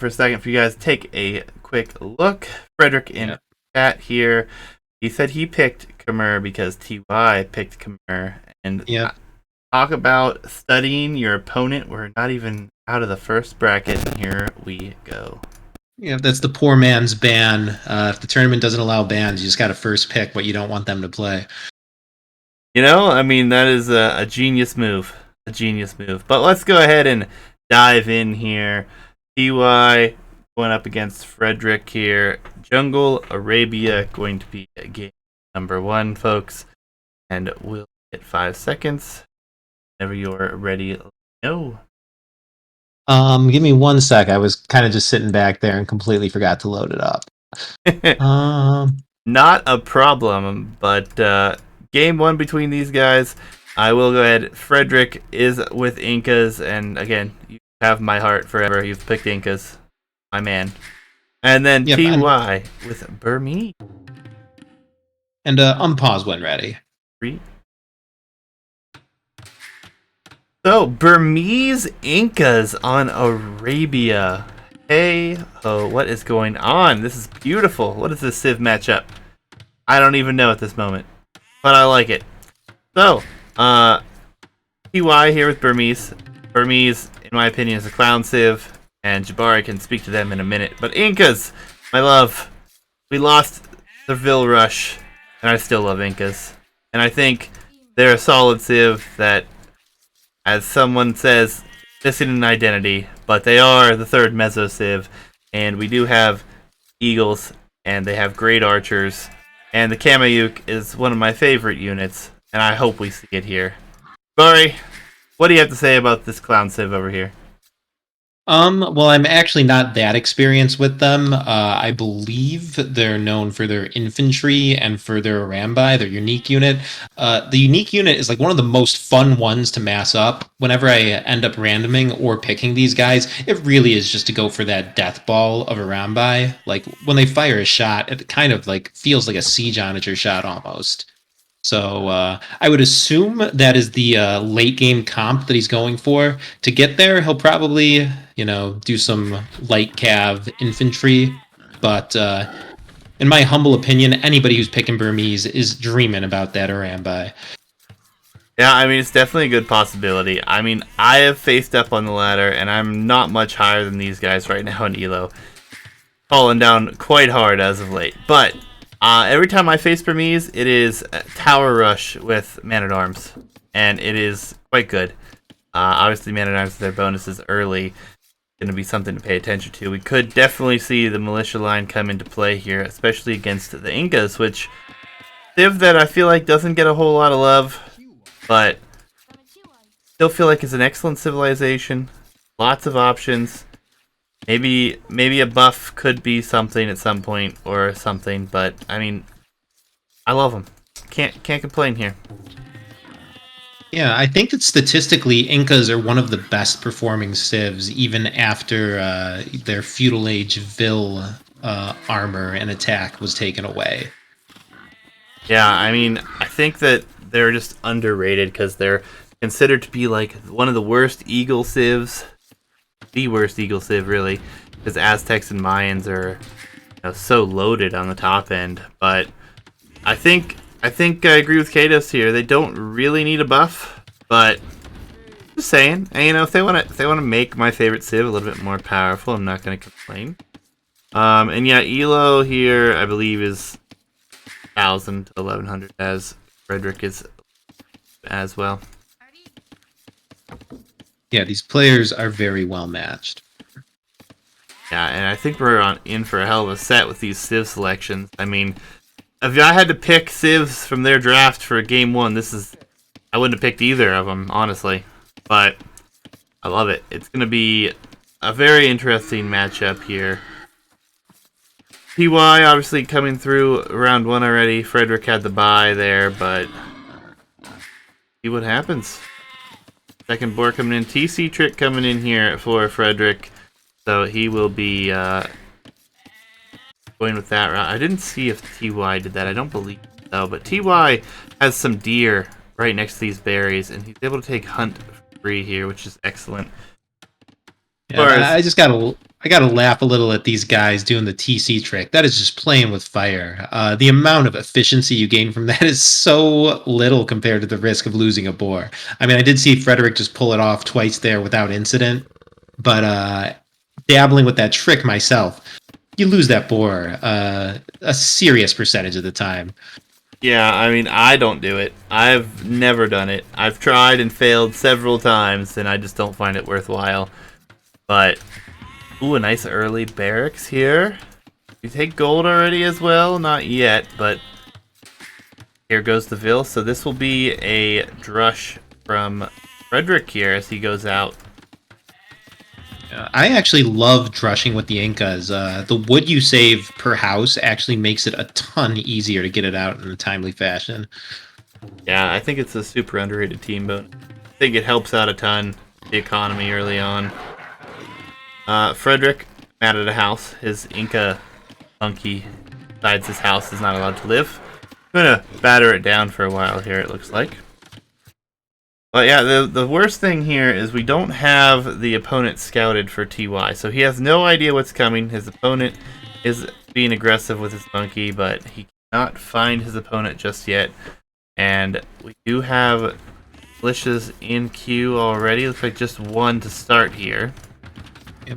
for a second for you guys to take a quick look. Frédéric in chat here. He said he picked Khmer because TY picked Khmer. And talk about studying your opponent. We're not even out of the first bracket, and here we go. Yeah, that's the poor man's ban. If the tournament doesn't allow bans, you just got to first pick what you don't want them to play. You know, I mean, that is a genius move. A genius move. But let's go ahead and dive in here. TY going up against Frédéric here. Jungle Arabia going to be game number 1, folks. And we'll get 5 seconds. Whenever you're ready, no. Give me 1 sec. I was kind of just sitting back there and completely forgot to load it up. Not a problem, but game 1 between these guys. I will go ahead. Frédéric is with Incas, and again, you have my heart forever. You've picked Incas, my man. And then TY with Burmese. And unpause when ready. 3. So, Burmese Incas on Arabia. Hey, what is going on? This is beautiful. What is this Civ matchup? I don't even know at this moment, but I like it. So, TY here with Burmese. Burmese, in my opinion, is a clown Civ, and Jabari can speak to them in a minute. But Incas, my love, we lost the Vil Rush, and I still love Incas. And I think they're a solid Civ that, as someone says, missing an identity, but they are the 3rd Meso Civ, and we do have Eagles, and they have great archers, and the Kamayuk is one of my favorite units, and I hope we see it here. Barry, what do you have to say about this clown Civ over here? Well, I'm actually not that experienced with them. I believe they're known for their infantry and for their Arambai, their unique unit. The unique unit is like one of the most fun ones to mass up. Whenever I end up randoming or picking these guys, it really is just to go for that death ball of Arambai. Like when they fire a shot, it kind of like feels like a siege onager shot almost. So I would assume that is the late game comp that he's going for. To get there, he'll probably, do some light cav infantry. But in my humble opinion, anybody who's picking Burmese is dreaming about that Arambai. Yeah, I mean, it's definitely a good possibility. I mean, I have faced up on the ladder, and I'm not much higher than these guys right now in Elo. Falling down quite hard as of late. But every time I face Burmese, it is Tower Rush with Man-at-Arms, and it is quite good. Obviously, Man-at-Arms with their bonuses early going to be something to pay attention to. We could definitely see the militia line come into play here, especially against the Incas, which Civ that I feel like doesn't get a whole lot of love, but still feel like it's an excellent civilization. Lots of options. Maybe a buff could be something at some point or something, but I mean, I love them. Can't complain here. Yeah, I think that statistically, Incas are one of the best performing civs, even after their feudal age Vil armor and attack was taken away. Yeah, I mean, I think that they're just underrated because they're considered to be like one of the worst Eagle civs. The worst Eagle civ, really, because Aztecs and Mayans are so loaded on the top end. But I think I agree with Kados here. They don't really need a buff, but just saying. And, if they want to make my favorite civ a little bit more powerful, I'm not going to complain. And yeah, Elo here I believe is 1,000 to 1,100, as Frédéric is as well. Yeah, these players are very well matched. Yeah, and I think we're in for a hell of a set with these Civ selections. I mean, if I had to pick Civs from their draft for game 1, I wouldn't have picked either of them, honestly. But I love it. It's going to be a very interesting matchup here. TY obviously coming through round 1 already. Frédéric had the bye there, but see what happens. Second board coming in. TC Trick coming in here for Frédéric. So he will be going with that route. I didn't see if TY did that. I don't believe so. But TY has some deer right next to these berries, and he's able to take hunt free here, which is excellent. Yeah, I gotta laugh a little at these guys doing the TC trick. That is just playing with fire. The amount of efficiency you gain from that is so little compared to the risk of losing a boar. I mean, I did see Frédéric just pull it off twice there without incident, but dabbling with that trick myself, you lose that boar a serious percentage of the time. Yeah, I mean, I don't do it. I've never done it. I've tried and failed several times, and I just don't find it worthwhile. But, ooh, a nice early barracks here. You take gold already as well? Not yet, but here goes the Vil. So this will be a drush from Frédéric here as he goes out. I actually love drushing with the Incas. The wood you save per house actually makes it a ton easier to get it out in a timely fashion. Yeah, I think it's a super underrated team, but I think it helps out a ton, the economy early on. Frédéric, mad at a house. His Inca monkey decides his house is not allowed to live. I'm gonna batter it down for a while here, it looks like. But yeah, the worst thing here is we don't have the opponent scouted for TY, so he has no idea what's coming. His opponent is being aggressive with his monkey, but he cannot find his opponent just yet. And we do have militias in queue already. Looks like just one to start here.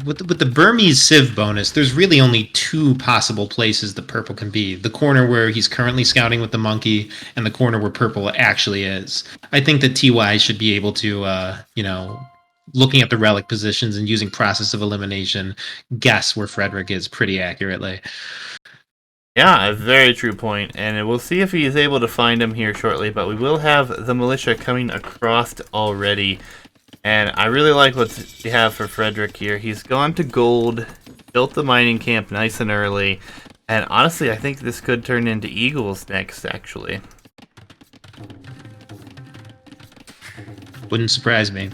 With the Burmese Civ bonus, there's really only two possible places the purple can be. The corner where he's currently scouting with the monkey, and the corner where purple actually is. I think that TY should be able to, looking at the relic positions and using process of elimination, guess where Frédéric is pretty accurately. Yeah, a very true point, and we'll see if he is able to find him here shortly, but we will have the militia coming across already. And I really like what we have for Frédéric here. He's gone to gold, built the mining camp nice and early, and honestly, I think this could turn into Eagles next, actually. Wouldn't surprise me.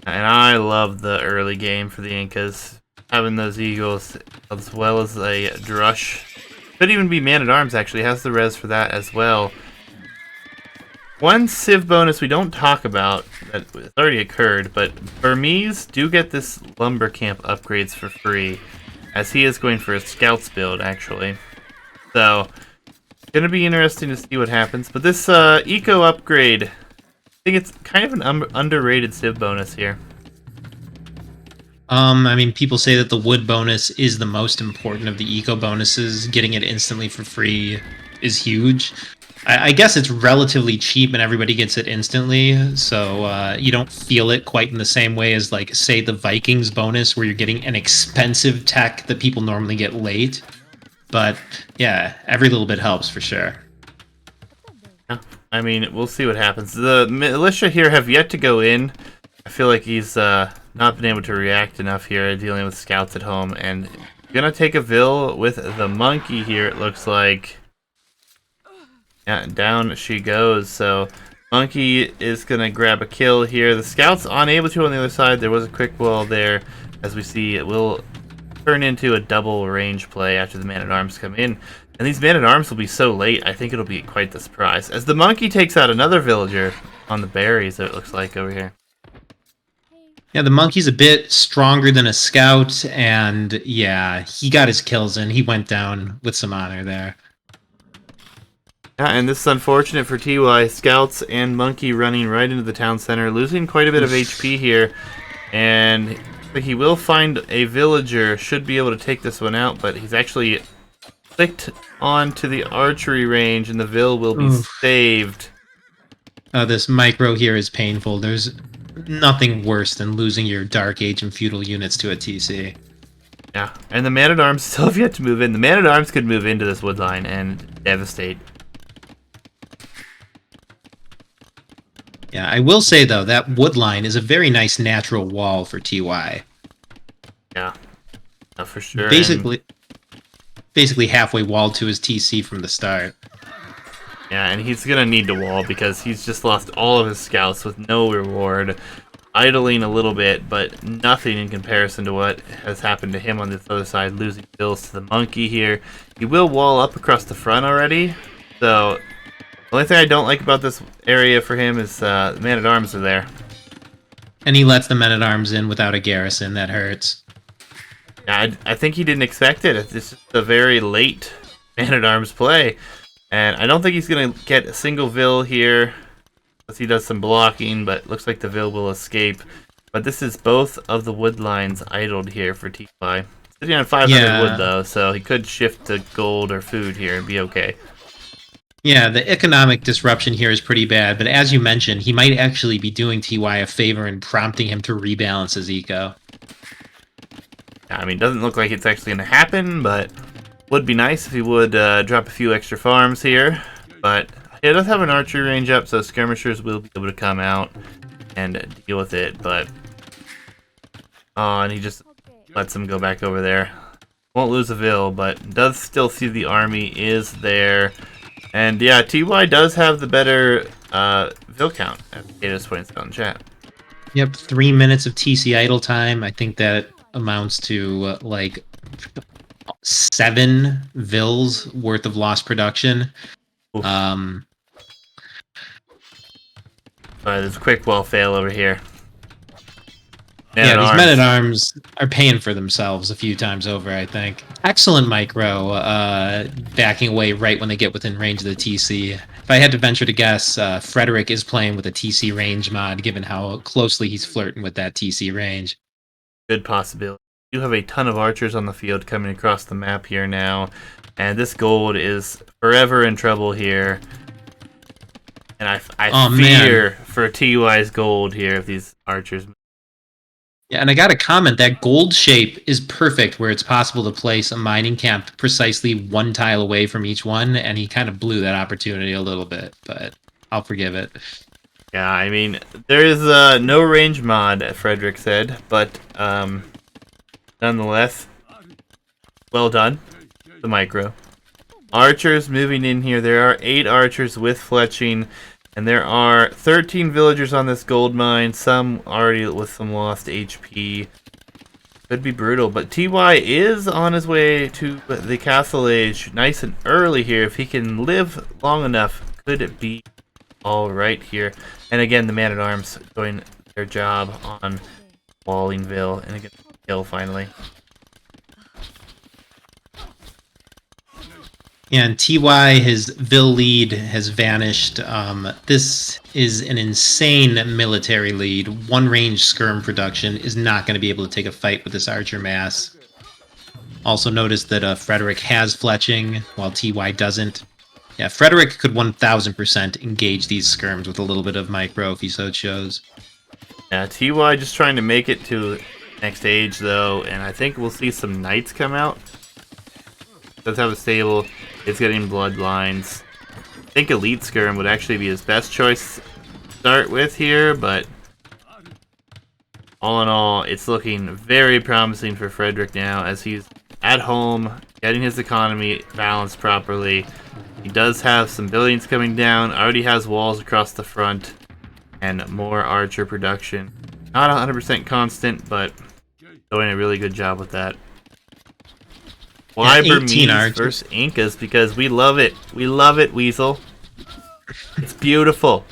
And I love the early game for the Incas. Having those Eagles, as well as a Drush. Could even be Man-at-Arms, actually. Has the res for that as well. One Civ bonus we don't talk about, that it's already occurred, but Burmese do get this lumber camp upgrades for free, as he is going for a scouts build, actually. So, gonna be interesting to see what happens. But this eco upgrade, I think it's kind of an underrated Civ bonus here. I mean, people say that the wood bonus is the most important of the eco bonuses. Getting it instantly for free is huge. I guess it's relatively cheap and everybody gets it instantly, so you don't feel it quite in the same way as, like, say, the Vikings bonus, where you're getting an expensive tech that people normally get late. But, yeah, every little bit helps for sure. Yeah, I mean, we'll see what happens. The militia here have yet to go in. I feel like he's not been able to react enough here, dealing with scouts at home, and gonna take a Vil with the monkey here, it looks like. Yeah, down she goes. So monkey is gonna grab a kill here. The scout's unable to on the other side. There was a quick wall there. As we see, it will turn into a double range play after the Man-at-Arms come in. And these Man-at-Arms will be so late, I think it'll be quite the surprise. As the monkey takes out another villager on the berries, it looks like over here. Yeah, the monkey's a bit stronger than a scout, and yeah, he got his kills in. He went down with some honor there. Yeah, and this is unfortunate for TY. Scouts and Monkey running right into the town center, losing quite a bit of HP here. And he will find a villager, should be able to take this one out, but he's actually clicked onto the archery range, and the Vil will be saved. This micro here is painful. There's nothing worse than losing your Dark Age and Feudal units to a TC. Yeah, and the Man-at-Arms still have yet to move in. The Man-at-Arms could move into this wood line and devastate. Yeah, I will say, though, that wood line is a very nice natural wall for TY. Yeah, for sure. Basically halfway walled to his TC from the start. Yeah, and he's going to need to wall because he's just lost all of his scouts with no reward. Idling a little bit, but nothing in comparison to what has happened to him on this other side, losing bills to the monkey here. He will wall up across the front already, so the only thing I don't like about this area for him is the Man-at-Arms are there. And he lets the men-at-arms in without a garrison. That hurts. I think he didn't expect it. It's just a very late man-at-arms play. And I don't think he's going to get a single Vil here. Unless he does some blocking, but looks like the Vil will escape. But this is both of the wood lines idled here for TY. Sitting on 500 wood, though, so he could shift to gold or food here and be okay. Yeah, the economic disruption here is pretty bad, but as you mentioned, he might actually be doing TY a favor and prompting him to rebalance his eco. I mean, doesn't look like it's actually going to happen, but would be nice if he would drop a few extra farms here. But it does have an archery range up, so skirmishers will be able to come out and deal with it. But and he just lets him go back over there. Won't lose a Vil, but does still see the army is there. And yeah, TY does have the better Vil count, as Kato's points out in chat. Yep, 3 minutes of TC idle time. I think that amounts to like 7 Vils worth of lost production. Oof. There's a quick wall fail over here. Yeah, these men-at-arms are paying for themselves a few times over, I think. Excellent micro, backing away right when they get within range of the TC. If I had to venture to guess, Frédéric is playing with a TC range mod, given how closely he's flirting with that TC range. Good possibility. You have a ton of archers on the field coming across the map here now, and this gold is forever in trouble here. And I fear for TY's gold here if these archers. Yeah, and I got to comment that gold shape is perfect where it's possible to place a mining camp precisely 1 tile away from each one, and he kind of blew that opportunity a little bit, but I'll forgive it. Yeah, I mean, there is no range mod, Frédéric said, but nonetheless, well done, the micro. Archers moving in here. There are 8 archers with fletching. And there are 13 villagers on this gold mine, some already with some lost HP. Could be brutal, but TY is on his way to the castle age nice and early here. If he can live long enough, could it be alright here? And again, the man-at-arms doing their job on Wallingville, and again, kill finally. Yeah, and TY, his Vil lead has vanished. This is an insane military lead. 1 range skirm production is not going to be able to take a fight with this archer mass. Also notice that Frédéric has fletching, while TY doesn't. Yeah, Frédéric could 1000% engage these skirms with a little bit of micro if he so chose. Yeah, TY just trying to make it to next stage, though, and I think we'll see some knights come out. Does have a stable. It's getting bloodlines. I think Elite Skirm would actually be his best choice to start with here, but all in all, it's looking very promising for Frédéric now as he's at home, getting his economy balanced properly. He does have some buildings coming down, already has walls across the front, and more archer production. Not 100% constant, but doing a really good job with that. Why Burmese versus Incas? Because we love it. We love it, Weasel. It's beautiful.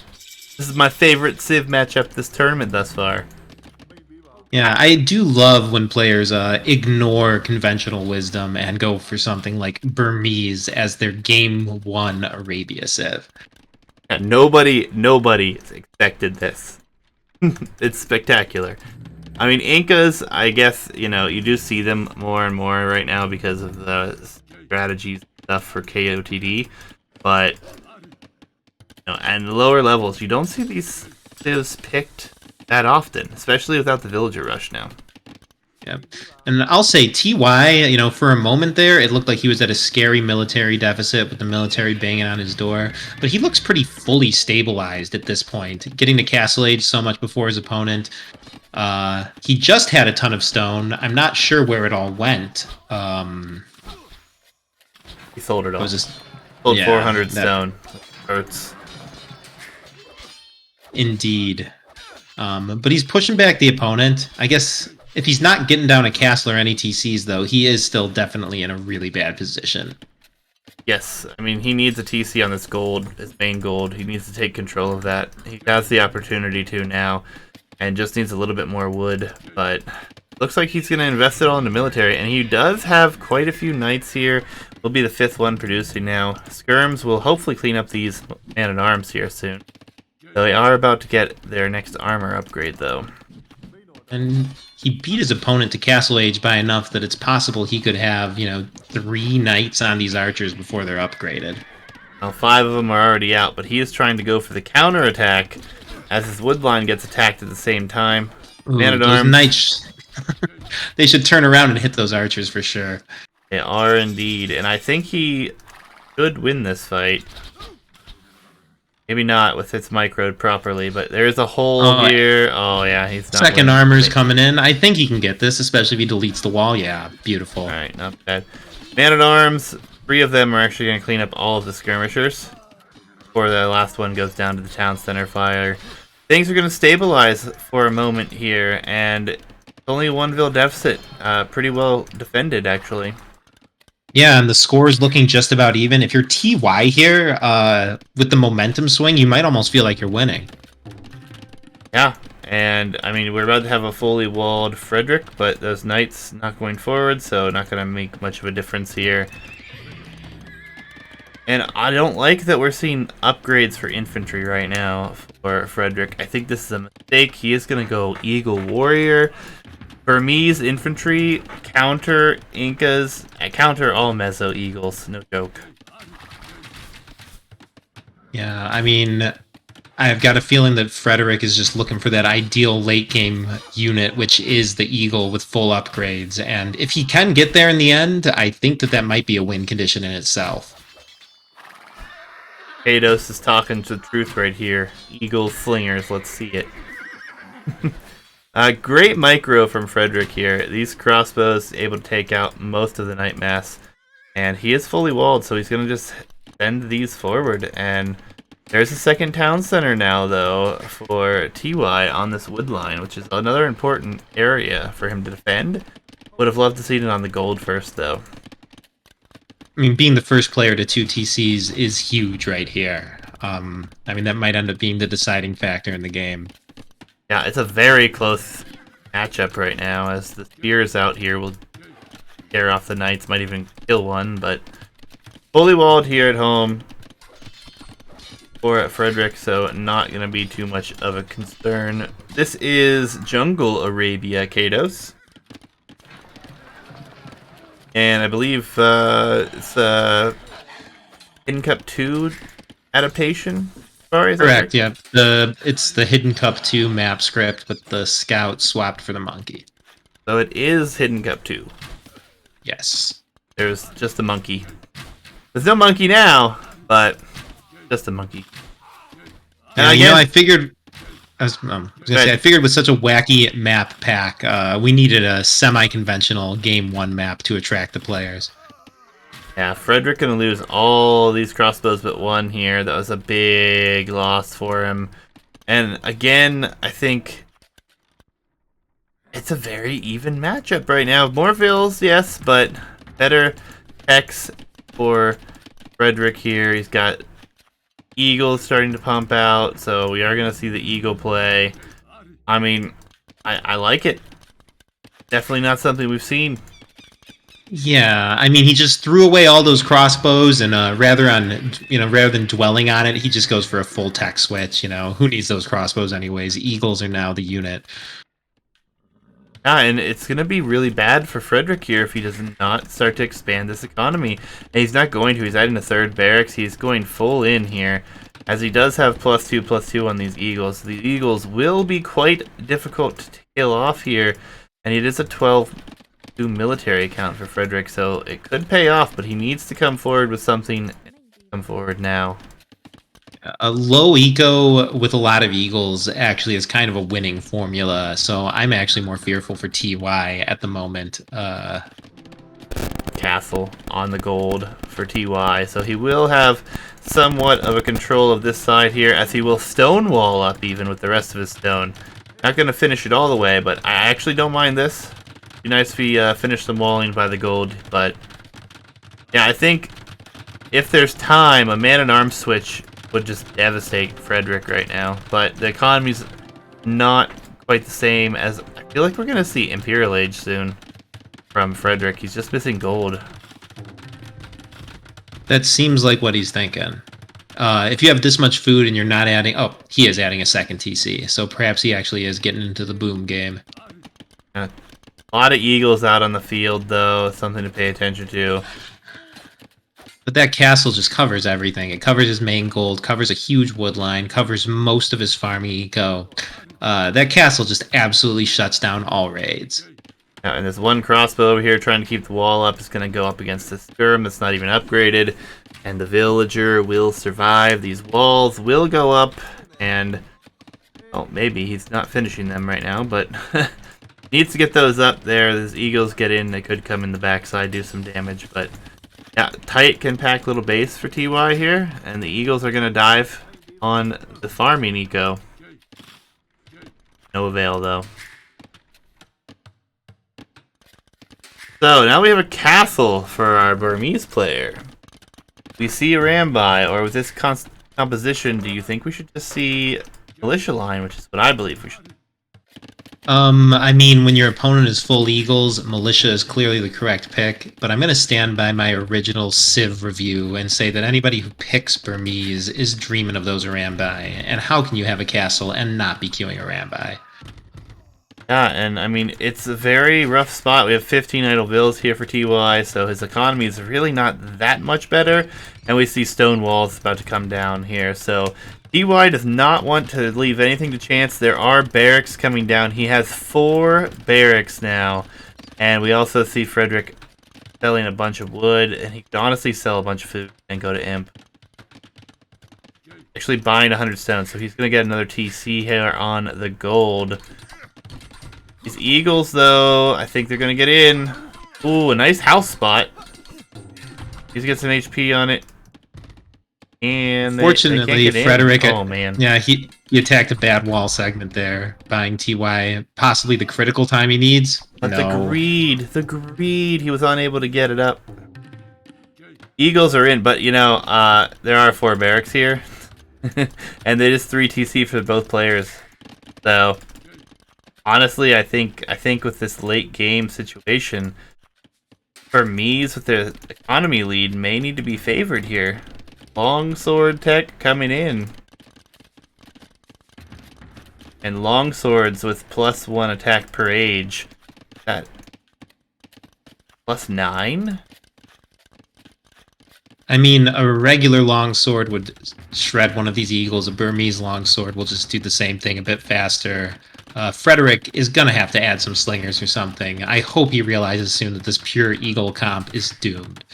This is my favorite Civ matchup this tournament thus far. Yeah, I do love when players ignore conventional wisdom and go for something like Burmese as their game 1 Arabia Civ. Yeah, nobody expected this. It's spectacular. I mean, Incas, I guess, you know, you do see them more and more right now because of the strategies stuff for KOTD, but, you know, and lower levels, you don't see these civs picked that often, especially without the villager rush now. Yeah, and I'll say TY, you know, for a moment there, it looked like he was at a scary military deficit with the military banging on his door, but he looks pretty fully stabilized at this point, getting to Castle Age so much before his opponent. He just had a ton of stone. I'm not sure where it all went. He sold it all. Sold 400 stone. Hurts. Indeed. But he's pushing back the opponent. I guess if he's not getting down a castle or any TCs, though, he is still definitely in a really bad position. Yes, I mean, he needs a TC on this gold, his main gold. He needs to take control of that. He has the opportunity to now. and just needs a little bit more wood, but looks like he's going to invest it all in the military, and he does have quite a few knights here. Will be the 5th one producing now. Skirms will hopefully clean up these man-at-arms here soon. So they are about to get their next armor upgrade, though. And he beat his opponent to Castle Age by enough that it's possible he could have, 3 knights on these archers before they're upgraded. Well, 5 of them are already out, but he is trying to go for the counterattack as his wood line gets attacked at the same time. Man-at-arms. Knights, they should turn around and hit those archers for sure. They are indeed, and I think he should win this fight. Maybe not with its microed properly, but there's a hole here. Oh, yeah, he's not Second armor's coming in. I think he can get this, especially if he deletes the wall. Yeah, beautiful. All right, not bad. Man-at-arms, 3 of them are actually going to clean up all of the skirmishers before the last one goes down to the town center fire. Things are going to stabilize for a moment here, and only 1 vil deficit. Pretty well defended, actually. Yeah, and the score is looking just about even. If you're TY here, with the momentum swing, you might almost feel like you're winning. Yeah, and I mean, we're about to have a fully walled Frédéric, but those knights not going forward, so not going to make much of a difference here. And I don't like that we're seeing upgrades for infantry right now for Frédéric. I think this is a mistake. He is going to go Eagle Warrior. Burmese infantry, counter Incas, counter all Meso Eagles, no joke. Yeah, I mean, I've got a feeling that Frédéric is just looking for that ideal late game unit, which is the Eagle with full upgrades. And if he can get there in the end, I think that might be a win condition in itself. Kados is talking to the truth right here. Eagle Slingers, let's see it. Great micro from Frédéric here. These crossbows able to take out most of the Knight Mass. And he is fully walled, so he's going to just send these forward. And there's a second town center now, though, for TY on this wood line, which is another important area for him to defend. Would have loved to see it on the gold first, though. I mean, being the first player to 2 TCs is huge right here. I mean, that might end up being the deciding factor in the game. Yeah, it's a very close matchup right now, as the spears out here will tear off the knights, might even kill one, but fully walled here at home for Frédéric, so not going to be too much of a concern. This is Jungle Arabia, Kados. And I believe it's a Hidden Cup 2 adaptation. Sorry, correct, yeah. It's the Hidden Cup 2 map script, but the scout swapped for the monkey. So it is Hidden Cup 2. Yes. There's just a monkey. There's no monkey now, but just a monkey. And I figured... I figured with such a wacky map pack, we needed a semi-conventional Game 1 map to attract the players. Yeah, Frédéric gonna lose all these crossbows but 1 here. That was a big loss for him. And again, I think it's a very even matchup right now. More vills, yes, but better techs for Frédéric here. He's got Eagles starting to pump out, so we are gonna see the Eagle play. I mean, I like it. Definitely not something we've seen. Yeah, I mean, he just threw away all those crossbows, and rather than dwelling on it, he just goes for a full tech switch. Who needs those crossbows anyways? Eagles are now the unit. Yeah, and it's going to be really bad for Frédéric here if he does not start to expand this economy. And he's not going to. He's adding a 3rd barracks. He's going full in here, as he does have +2/+2 on these Eagles. The Eagles will be quite difficult to tail off here, and it is a 12 military account for Frédéric, so it could pay off, but he needs to come forward with something. Come forward now. A low eco with a lot of Eagles actually is kind of a winning formula, so I'm actually more fearful for TY at the moment. Castle on the gold for TY, so he will have somewhat of a control of this side here, as he will stonewall up even with the rest of his stone. Not going to finish it all the way, but I actually don't mind this. Be nice if he finished some walling by the gold, but yeah, I think if there's time, a man-at-arms switch would just devastate Frédéric right now. But the economy's not quite the same as... I feel like we're going to see Imperial Age soon from Frédéric. He's just missing gold. That seems like what he's thinking. If you have this much food and you're not adding... Oh, he is adding a second TC, so perhaps he actually is getting into the boom game. A lot of eagles out on the field, though. Something to pay attention to. But that castle just covers everything. It covers his main gold, covers a huge wood line, covers most of his farming eco. That castle just absolutely shuts down all raids. Now, and there's one crossbow over here trying to keep the wall up. It's going to go up against the skirm that's not even upgraded. And the villager will survive. These walls will go up. And, oh, maybe he's not finishing them right now, but needs to get those up there. As eagles get in, they could come in the backside, do some damage, but... yeah, tight, compact little base for TY here, and the eagles are going to dive on the farming eco. No avail, though. So, now we have a castle for our Burmese player. We see a Rambai, or with this composition, do you think we should just see Militia Line, which is what I believe we should? I mean, when your opponent is full eagles, militia is clearly the correct pick, but I'm going to stand by my original Civ review and say that anybody who picks Burmese is dreaming of those Arambai, and how can you have a castle and not be queuing Arambai? Yeah, and I mean, it's a very rough spot. We have 15 idle bills here for TY, so his economy is really not that much better, and we see stone walls about to come down here, so... TY does not want to leave anything to chance. There are barracks coming down. He has 4 barracks now. And we also see Frédéric selling a bunch of wood. And he could honestly sell a bunch of food and go to Imp. Actually buying 100 stones. So he's going to get another TC here on the gold. These eagles, though, I think they're going to get in. Ooh, a nice house spot. He's got some HP on it. And fortunately, Frédéric, oh man, yeah, he attacked a bad wall segment there, buying TY possibly the critical time he needs. But no. the greed, he was unable to get it up. Eagles are in, but you know, there are 4 barracks here, and they just 3 TC for both players. So honestly, I think with this late game situation, Burmese with their economy lead may need to be favored here. Longsword tech coming in. And longswords with +1 attack per age. That +9? I mean, a regular longsword would shred one of these eagles. A Burmese longsword will just do the same thing a bit faster. Frédéric is going to have to add some slingers or something. I hope he realizes soon that this pure eagle comp is doomed.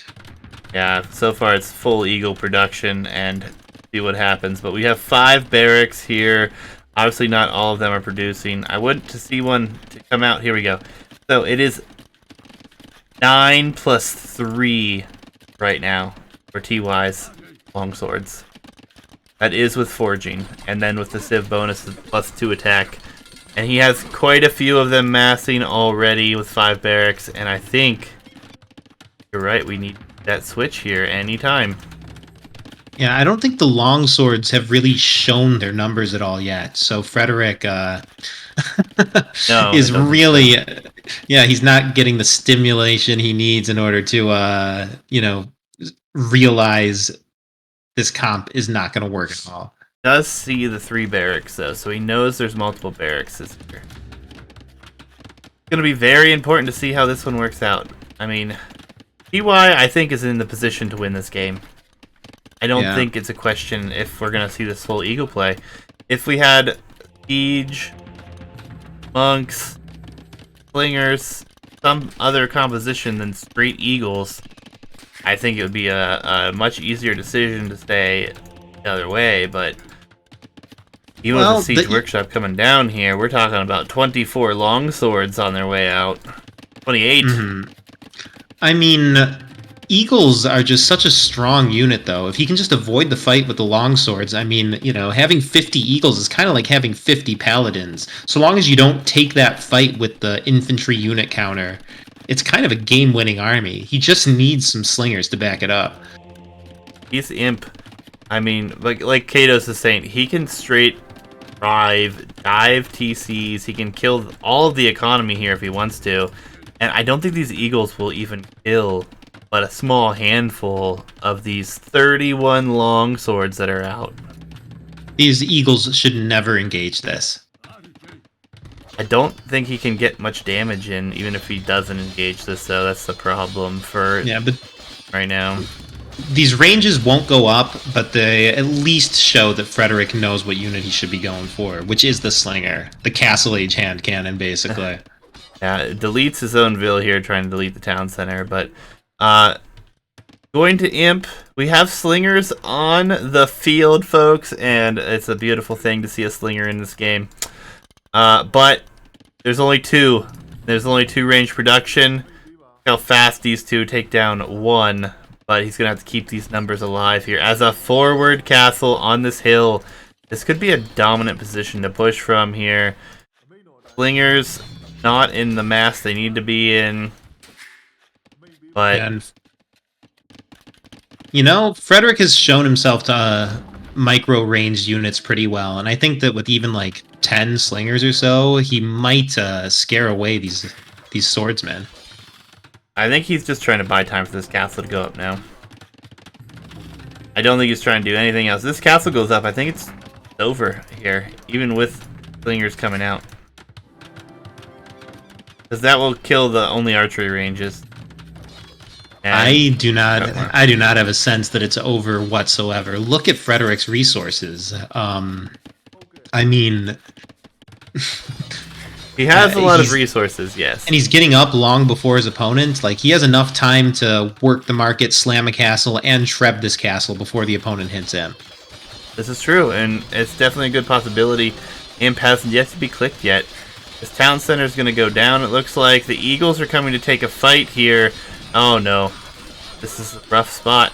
Yeah, so far it's full eagle production, and see what happens. But we have 5 barracks here. Obviously not all of them are producing. I would to see one to come out. Here we go. So it is 9 plus 3 right now for TY's longswords. That is with forging, and then with the Civ bonus +2 attack. And he has quite a few of them massing already with 5 barracks, and I think you're right, we need that switch here anytime. Yeah, I don't think the longswords have really shown their numbers at all yet. So Frédéric no, is really, yeah, he's not getting the stimulation he needs in order to, you know, realize this comp is not going to work at all. Does see the 3 barracks though, so he knows there's multiple barracks here. It's going to be very important to see how this one works out. I mean, TY, I think, is in the position to win this game. I don't think it's a question if we're going to see this full eagle play. If we had Siege, Monks, Slingers, some other composition than straight eagles, I think it would be a much easier decision to stay the other way, but even with the Siege Workshop coming down here, we're talking about 24 longswords on their way out. 28. Mm-hmm. I mean, eagles are just such a strong unit, though. If he can just avoid the fight with the longswords, I mean, you know, having 50 eagles is kind of like having 50 paladins. So long as you don't take that fight with the infantry unit counter, it's kind of a game-winning army. He just needs some slingers to back it up. He's Imp. I mean, like Katos is saying, he can straight dive TCs. He can kill all of the economy here if he wants to. And I don't think these Eagles will even kill but a small handful of these 31 long swords that are out. These Eagles should never engage this. I don't think he can get much damage in, even if he doesn't engage this, though. That's the problem for right now. These ranges won't go up, but they at least show that Frédéric knows what unit he should be going for, which is the Slinger. The Castle Age hand cannon, basically. Yeah, it deletes his own Vil here, trying to delete the town center, but going to Imp. We have Slingers on the field, folks, and it's a beautiful thing to see a Slinger in this game. But there's only two. There's only two range production. Look how fast these two take down one, but he's going to have to keep these numbers alive here. As a forward castle on this hill, this could be a dominant position to push from here. Slingers not in the mass they need to be in. But and, you know, Frédéric has shown himself to micro-ranged units pretty well, and I think that with even like 10 Slingers or so, he might scare away these swordsmen. I think he's just trying to buy time for this castle to go up now. I don't think he's trying to do anything else. This castle goes up, I think it's over here, even with Slingers coming out. Because that will kill the only archery ranges. And I do not have a sense that it's over whatsoever. Look at Frédéric's resources. I mean, he has a lot of resources, yes. And he's getting up long before his opponent. Like, he has enough time to work the market, slam a castle, and treb this castle before the opponent hits him. This is true, and it's definitely a good possibility. Imp hasn't yet to be clicked yet. This town center is going to go down, it looks like. The Eagles are coming to take a fight here. Oh no. This is a rough spot.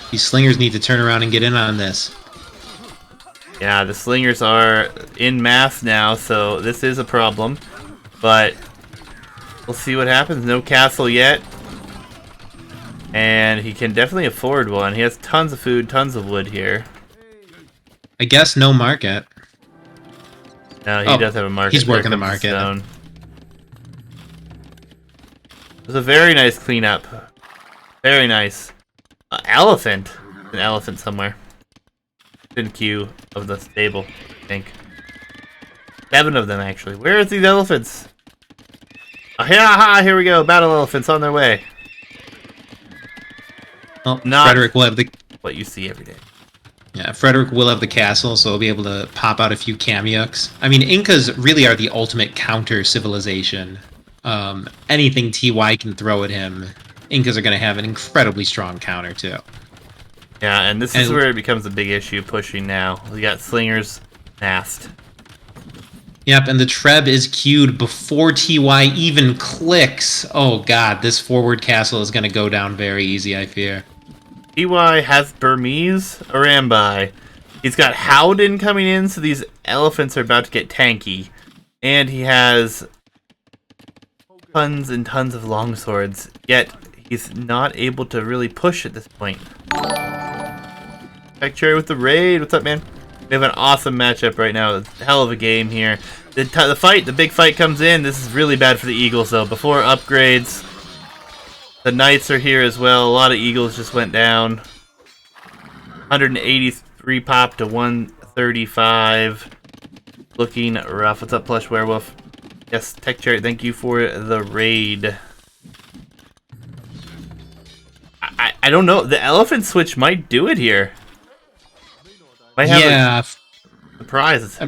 These Slingers need to turn around and get in on this. Yeah, the Slingers are in mass now, so this is a problem. But we'll see what happens. No castle yet. And he can definitely afford one. He has tons of food, tons of wood here. I guess no market. No, he does have a market. He's working the market. It was a very nice cleanup. Very nice. Elephant. An elephant somewhere. In queue of the stable, I think. 7 of them, actually. Where are these elephants? Oh, here we go. Battle elephants on their way. Well, not Frédéric will have the what you see every day. Yeah, Frédéric will have the castle, so he'll be able to pop out a few Kamyuks. I mean, Incas really are the ultimate counter civilization. Anything TY can throw at him, Incas are going to have an incredibly strong counter too. Yeah, and this is where it becomes a big issue pushing now. We got Slingers masked. Yep, and the Treb is queued before TY even clicks. Oh god, this forward castle is going to go down very easy, I fear. TY has Burmese Arambai. He's got Howden coming in, so these elephants are about to get tanky. And he has tons and tons of longswords, yet he's not able to really push at this point. Back Cherry with the raid. What's up, man? We have an awesome matchup right now. It's a hell of a game here. The big fight comes in. This is really bad for the Eagles, though. Before upgrades, the Knights are here as well. A lot of Eagles just went down. 183 pop to 135. Looking rough. What's up, Plush Werewolf? Yes, Tech Chariot, thank you for the raid. I don't know. The elephant switch might do it here. Might have a surprise.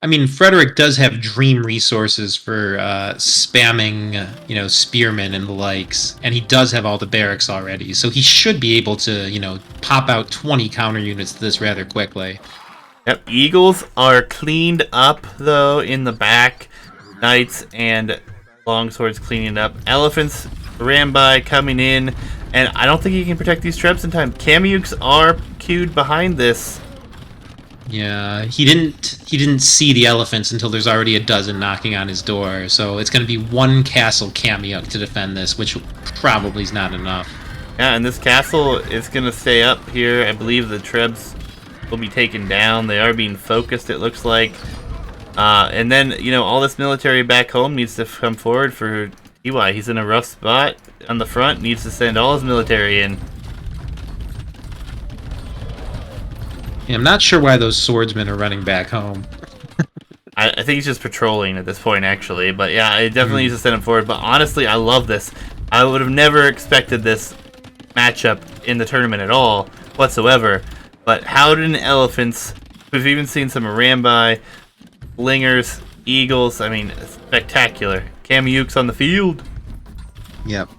I mean, Frédéric does have dream resources for spamming, spearmen and the likes, and he does have all the barracks already, so he should be able to, pop out 20 counter units to this rather quickly. Yep, Eagles are cleaned up, though, in the back. Knights and longswords cleaning up. Elephants ran by, coming in, and I don't think he can protect these Trebs in time. Kamyuks are queued behind this. Yeah, he didn't see the elephants until there's already a dozen knocking on his door, so it's going to be one castle Kamyuk to defend this, which probably is not enough. Yeah, and this castle is going to stay up here. I believe the Trebs will be taken down. They are being focused, it looks like. And then, all this military back home needs to come forward for TY. He's in a rough spot on the front, needs to send all his military in. Yeah, I'm not sure why those swordsmen are running back home. I think he's just patrolling at this point, actually. But yeah, I definitely need to send him forward. But honestly, I love this. I would have never expected this matchup in the tournament at all, whatsoever. But Howden Elephants, we've even seen some Arambi, Lingers, Eagles. I mean, spectacular. Kamyuk's on the field. Yep.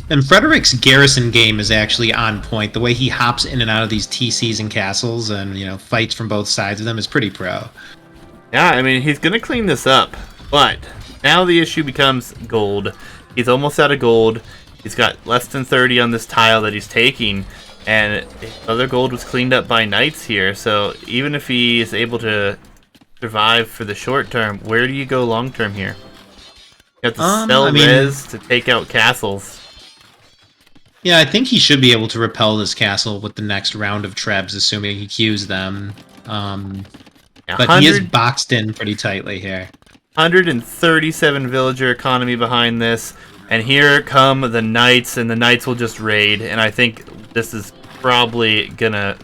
And Frédéric's garrison game is actually on point. The way he hops in and out of these TCs and castles and, fights from both sides of them is pretty pro. Yeah, I mean, he's going to clean this up. But now the issue becomes gold. He's almost out of gold. He's got less than 30 on this tile that he's taking. And other gold was cleaned up by knights here. So even if he is able to survive for the short term, where do you go long term here? You have to sell res to take out castles. Yeah, I think he should be able to repel this castle with the next round of trebs, assuming he queues them. But he is boxed in pretty tightly here. 137 villager economy behind this. And here come the knights, and the knights will just raid. And I think this is probably going to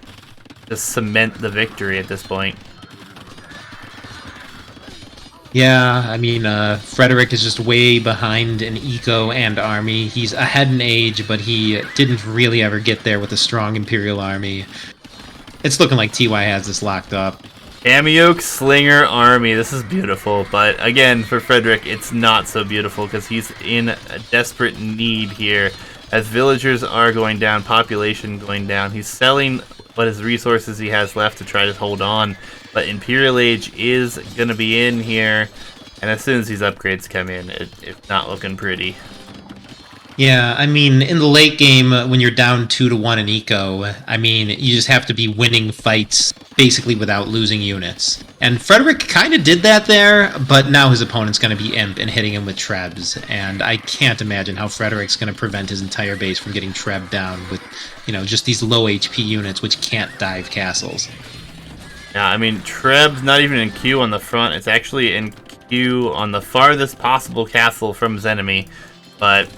just cement the victory at this point. Yeah, I mean, Frédéric is just way behind in eco and army. He's ahead in age, but he didn't really ever get there with a strong Imperial army. It's looking like TY has this locked up. Kamyuk Slinger army. This is beautiful, but again, for Frédéric, it's not so beautiful because he's in a desperate need here. As villagers are going down, population going down, he's selling what his resources he has left to try to hold on. But Imperial Age is going to be in here, and as soon as these upgrades come in, it's not looking pretty. Yeah, I mean, in the late game, when you're down 2-1 in eco, I mean, you just have to be winning fights basically without losing units. And Frédéric kind of did that there, but now his opponent's going to be imp and hitting him with trebs, and I can't imagine how Frédéric's going to prevent his entire base from getting trebbed down with, just these low HP units which can't dive castles. Yeah, I mean, Treb's not even in queue on the front. It's actually in queue on the farthest possible castle from his enemy. But,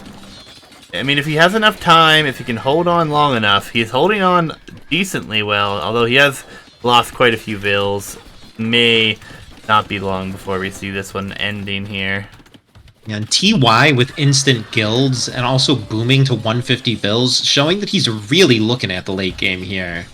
I mean, if he has enough time, if he can hold on long enough, he's holding on decently well, although he has lost quite a few vills. May not be long before we see this one ending here. Yeah, and TY with instant guilds and also booming to 150 vills, showing that he's really looking at the late game here.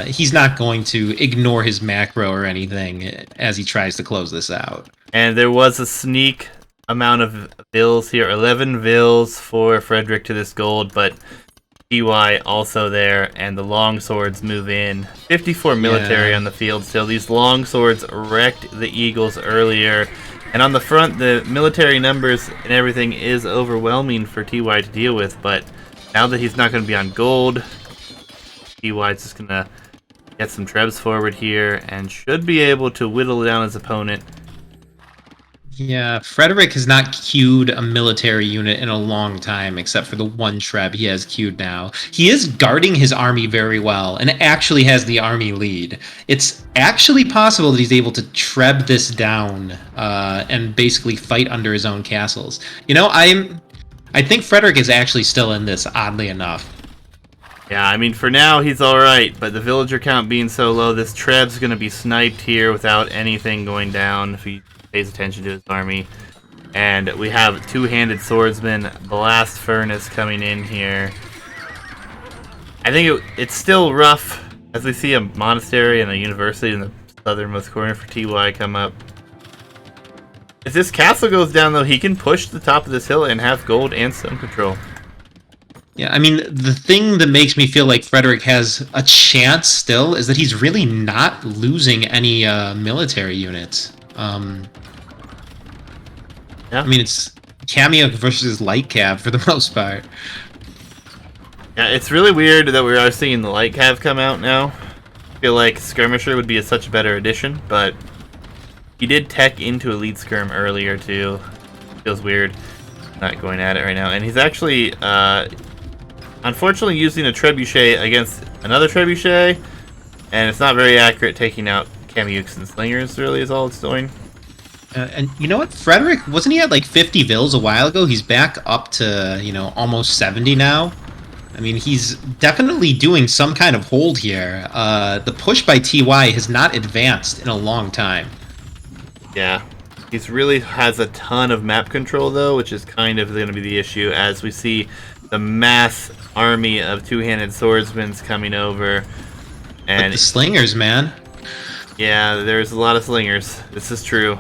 He's not going to ignore his macro or anything as he tries to close this out. And there was a sneak amount of vills here, 11 vills for Frédéric to this gold, but TY also there, and the long swords move in. 54 military on the field still. These long swords wrecked the Eagles earlier, and on the front, the military numbers and everything is overwhelming for TY to deal with, but now that he's not going to be on gold, TY's just going to get some trebs forward here and should be able to whittle down his opponent. Yeah, Frédéric has not queued a military unit in a long time, except for the one treb he has queued now. He is guarding his army very well, and actually has the army lead. It's actually possible that he's able to treb this down and basically fight under his own castles. I think Frédéric is actually still in this, oddly enough. Yeah, I mean, for now, he's alright, but the villager count being so low, this treb's going to be sniped here without anything going down if he pays attention to his army. And we have two-handed swordsman, blast furnace coming in here. I think it's still rough as we see a monastery and a university in the southernmost corner for TY come up. If this castle goes down, though, he can push the top of this hill and have gold and stone control. Yeah, I mean, the thing that makes me feel like Frédéric has a chance still is that he's really not losing any military units. Yeah. I mean, it's Kamyuk versus Light Cav for the most part. Yeah, it's really weird that we are seeing the Light Cav come out now. I feel like Skirmisher would be such a better addition, but he did tech into Elite Skirm earlier, too. Feels weird not going at it right now. And he's actually, unfortunately, using a Trebuchet against another Trebuchet, And it's not very accurate taking out Kamiyuks and Slingers, really, is all it's doing. And you know what? Frédéric, wasn't he at like 50 vills a while ago? He's back up to, almost 70 now. I mean, he's definitely doing some kind of hold here. The push by TY has not advanced in a long time. Yeah. He's really has a ton of map control, though, which is kind of going to be the issue as we see the mass army of two-handed swordsmen coming over. And but the slingers, man. Yeah, there's a lot of slingers. This is true.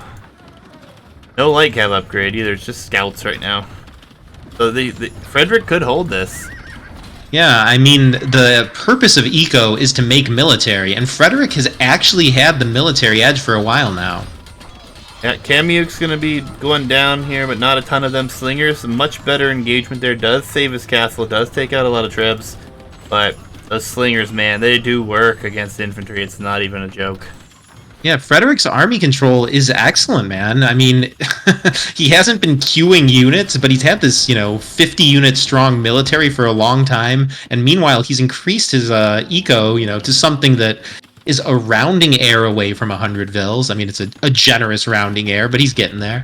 No light cav upgrade either. It's just scouts right now. So the Frédéric could hold this. Yeah, I mean, the purpose of eco is to make military, and Frédéric has actually had the military edge for a while now. Yeah, Kamiyuk's going to be going down here, but not a ton of them. Slingers, much better engagement there. Does save his castle, does take out a lot of trebs, but those slingers, man, they do work against infantry. It's not even a joke. Yeah, Frédéric's army control is excellent, man. I mean, he hasn't been queuing units, but he's had this, 50-unit strong military for a long time. And meanwhile, he's increased his eco, to something that is a rounding error away from 100 vills. I mean, it's a generous rounding error, but he's getting there.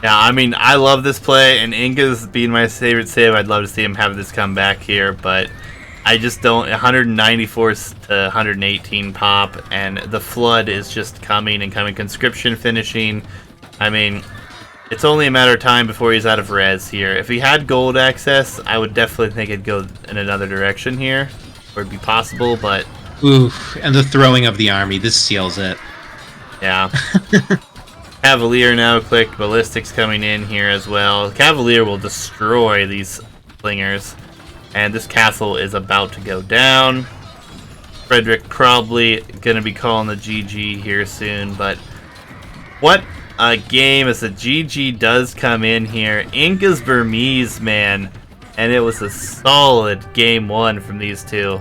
Yeah, I mean, I love this play, and Inka's being my favorite save. I'd love to see him have this come back here, but I just don't. 194 to 118 pop, and the flood is just coming and coming. Conscription finishing. I mean, it's only a matter of time before he's out of res here. If he had gold access, I would definitely think it'd go in another direction here, or it'd be possible, but... Oof, and the throwing of the army, this seals it. Yeah. Cavalier now clicked. Ballistics coming in here as well. Cavalier will destroy these slingers. And this castle is about to go down. Frédéric probably going to be calling the GG here soon, but what a game as the GG does come in here. Inka's Burmese, man, and it was a solid game one from these two.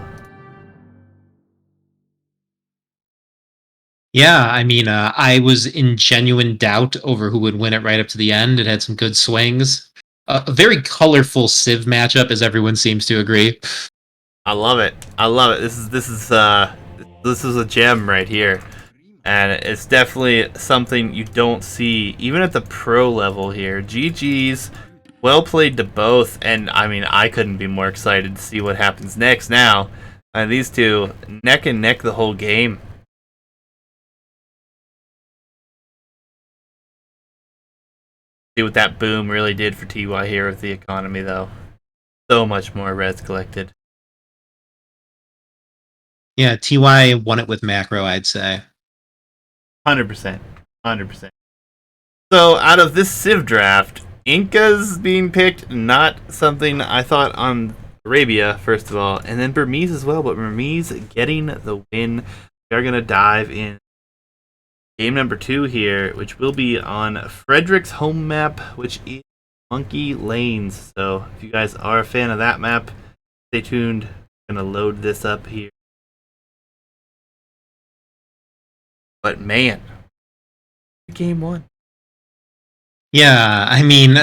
Yeah, I mean, I was in genuine doubt over who would win it right up to the end. It had some good swings. A very colorful Civ matchup, as everyone seems to agree. I love it. I love it. This is a gem right here, and it's definitely something you don't see even at the pro level here. GG's, well played to both, and I mean, I couldn't be more excited to see what happens next. Now, these two neck and neck the whole game. See what that boom really did for TY here with the economy, though. So much more res collected. Yeah, TY won it with macro, I'd say. 100%. 100%. So, out of this Civ draft, Inka's being picked, not something I thought on Arabia, first of all, and then Burmese as well, but Burmese getting the win. We are going to dive in game number 2 here, which will be on Frédéric's home map, which is Monkey Lanes. So if you guys are a fan of that map, stay tuned. I'm going to load this up here. But man, game 1. Yeah, I mean,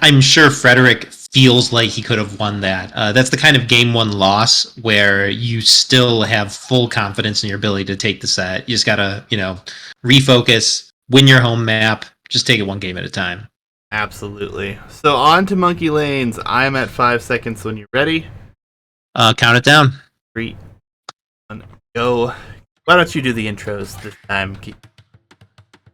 I'm sure Frédéric feels like he could have won that. That's the kind of game 1 loss where you still have full confidence in your ability to take the set. You just gotta, refocus, win your home map, just take it one game at a time. Absolutely. So on to Monkey Lanes. I'm at 5 seconds when you're ready. Count it down. 3, 1, go. Why don't you do the intros this time?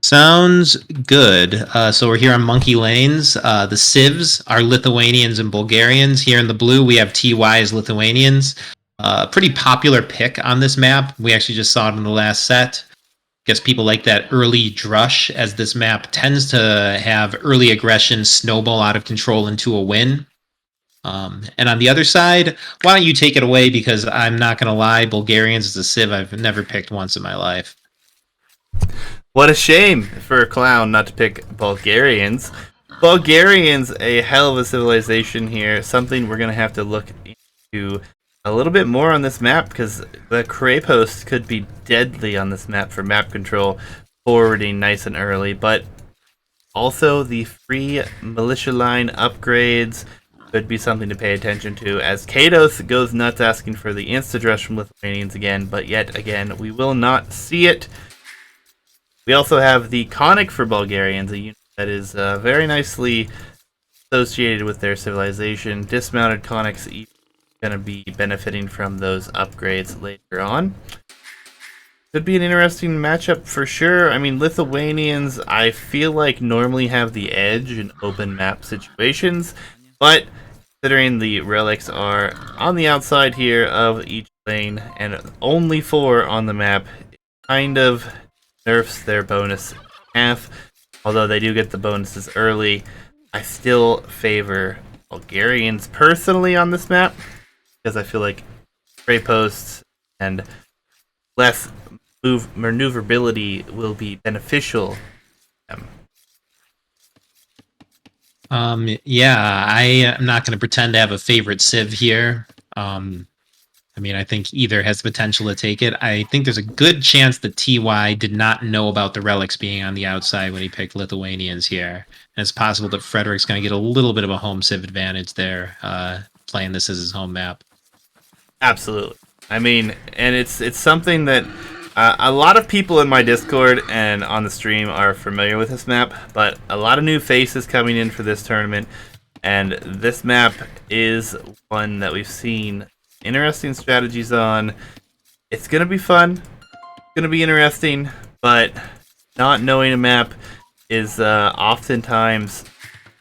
Sounds good. So we're here on Monkey Lanes. The Civs are Lithuanians and Bulgarians. Here in the blue, we have TY as Lithuanians. Pretty popular pick on this map. We actually just saw it in the last set. Guess people like that early drush, as this map tends to have early aggression snowball out of control into a win. And on the other side, why don't you take it away? Because I'm not going to lie, Bulgarians is a Civ I've never picked once in my life. What a shame for a clown not to pick Bulgarians. Bulgarians, a hell of a civilization here. Something we're going to have to look into a little bit more on this map, because the Krapos could be deadly on this map for map control, forwarding nice and early. But also the free militia line upgrades, could be something to pay attention to, as Kados goes nuts asking for the insta-dress from Lithuanians again, but yet again, we will not see it. We also have the Conic for Bulgarians, a unit that is very nicely associated with their civilization. Dismounted Conics going to be benefiting from those upgrades later on. Could be an interesting matchup for sure. I mean, Lithuanians, I feel like normally have the edge in open map situations, but considering the relics are on the outside here of each lane and only 4 on the map, it kind of nerfs their bonus in half. Although they do get the bonuses early, I still favor Bulgarians personally on this map because I feel like spray posts and less maneuverability will be beneficial to them. Yeah, I am not going to pretend to have a favorite civ here. I mean, I think either has the potential to take it. I think there's a good chance that TY did not know about the relics being on the outside when he picked Lithuanians here. And it's possible that Frédéric's going to get a little bit of a home civ advantage there, playing this as his home map. Absolutely. I mean, and it's something that a lot of people in my Discord and on the stream are familiar with this map, but a lot of new faces coming in for this tournament, and this map is one that we've seen interesting strategies on. It's going to be fun, it's going to be interesting, but not knowing a map is oftentimes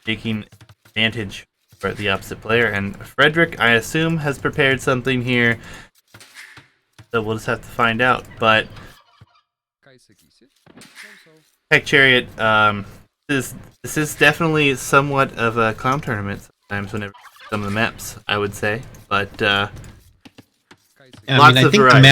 taking advantage for the opposite player, and Frédéric, I assume, has prepared something here. So we'll just have to find out. But Heck Chariot, this is definitely somewhat of a clown tournament sometimes whenever some of the maps, I would say. But lots of variety.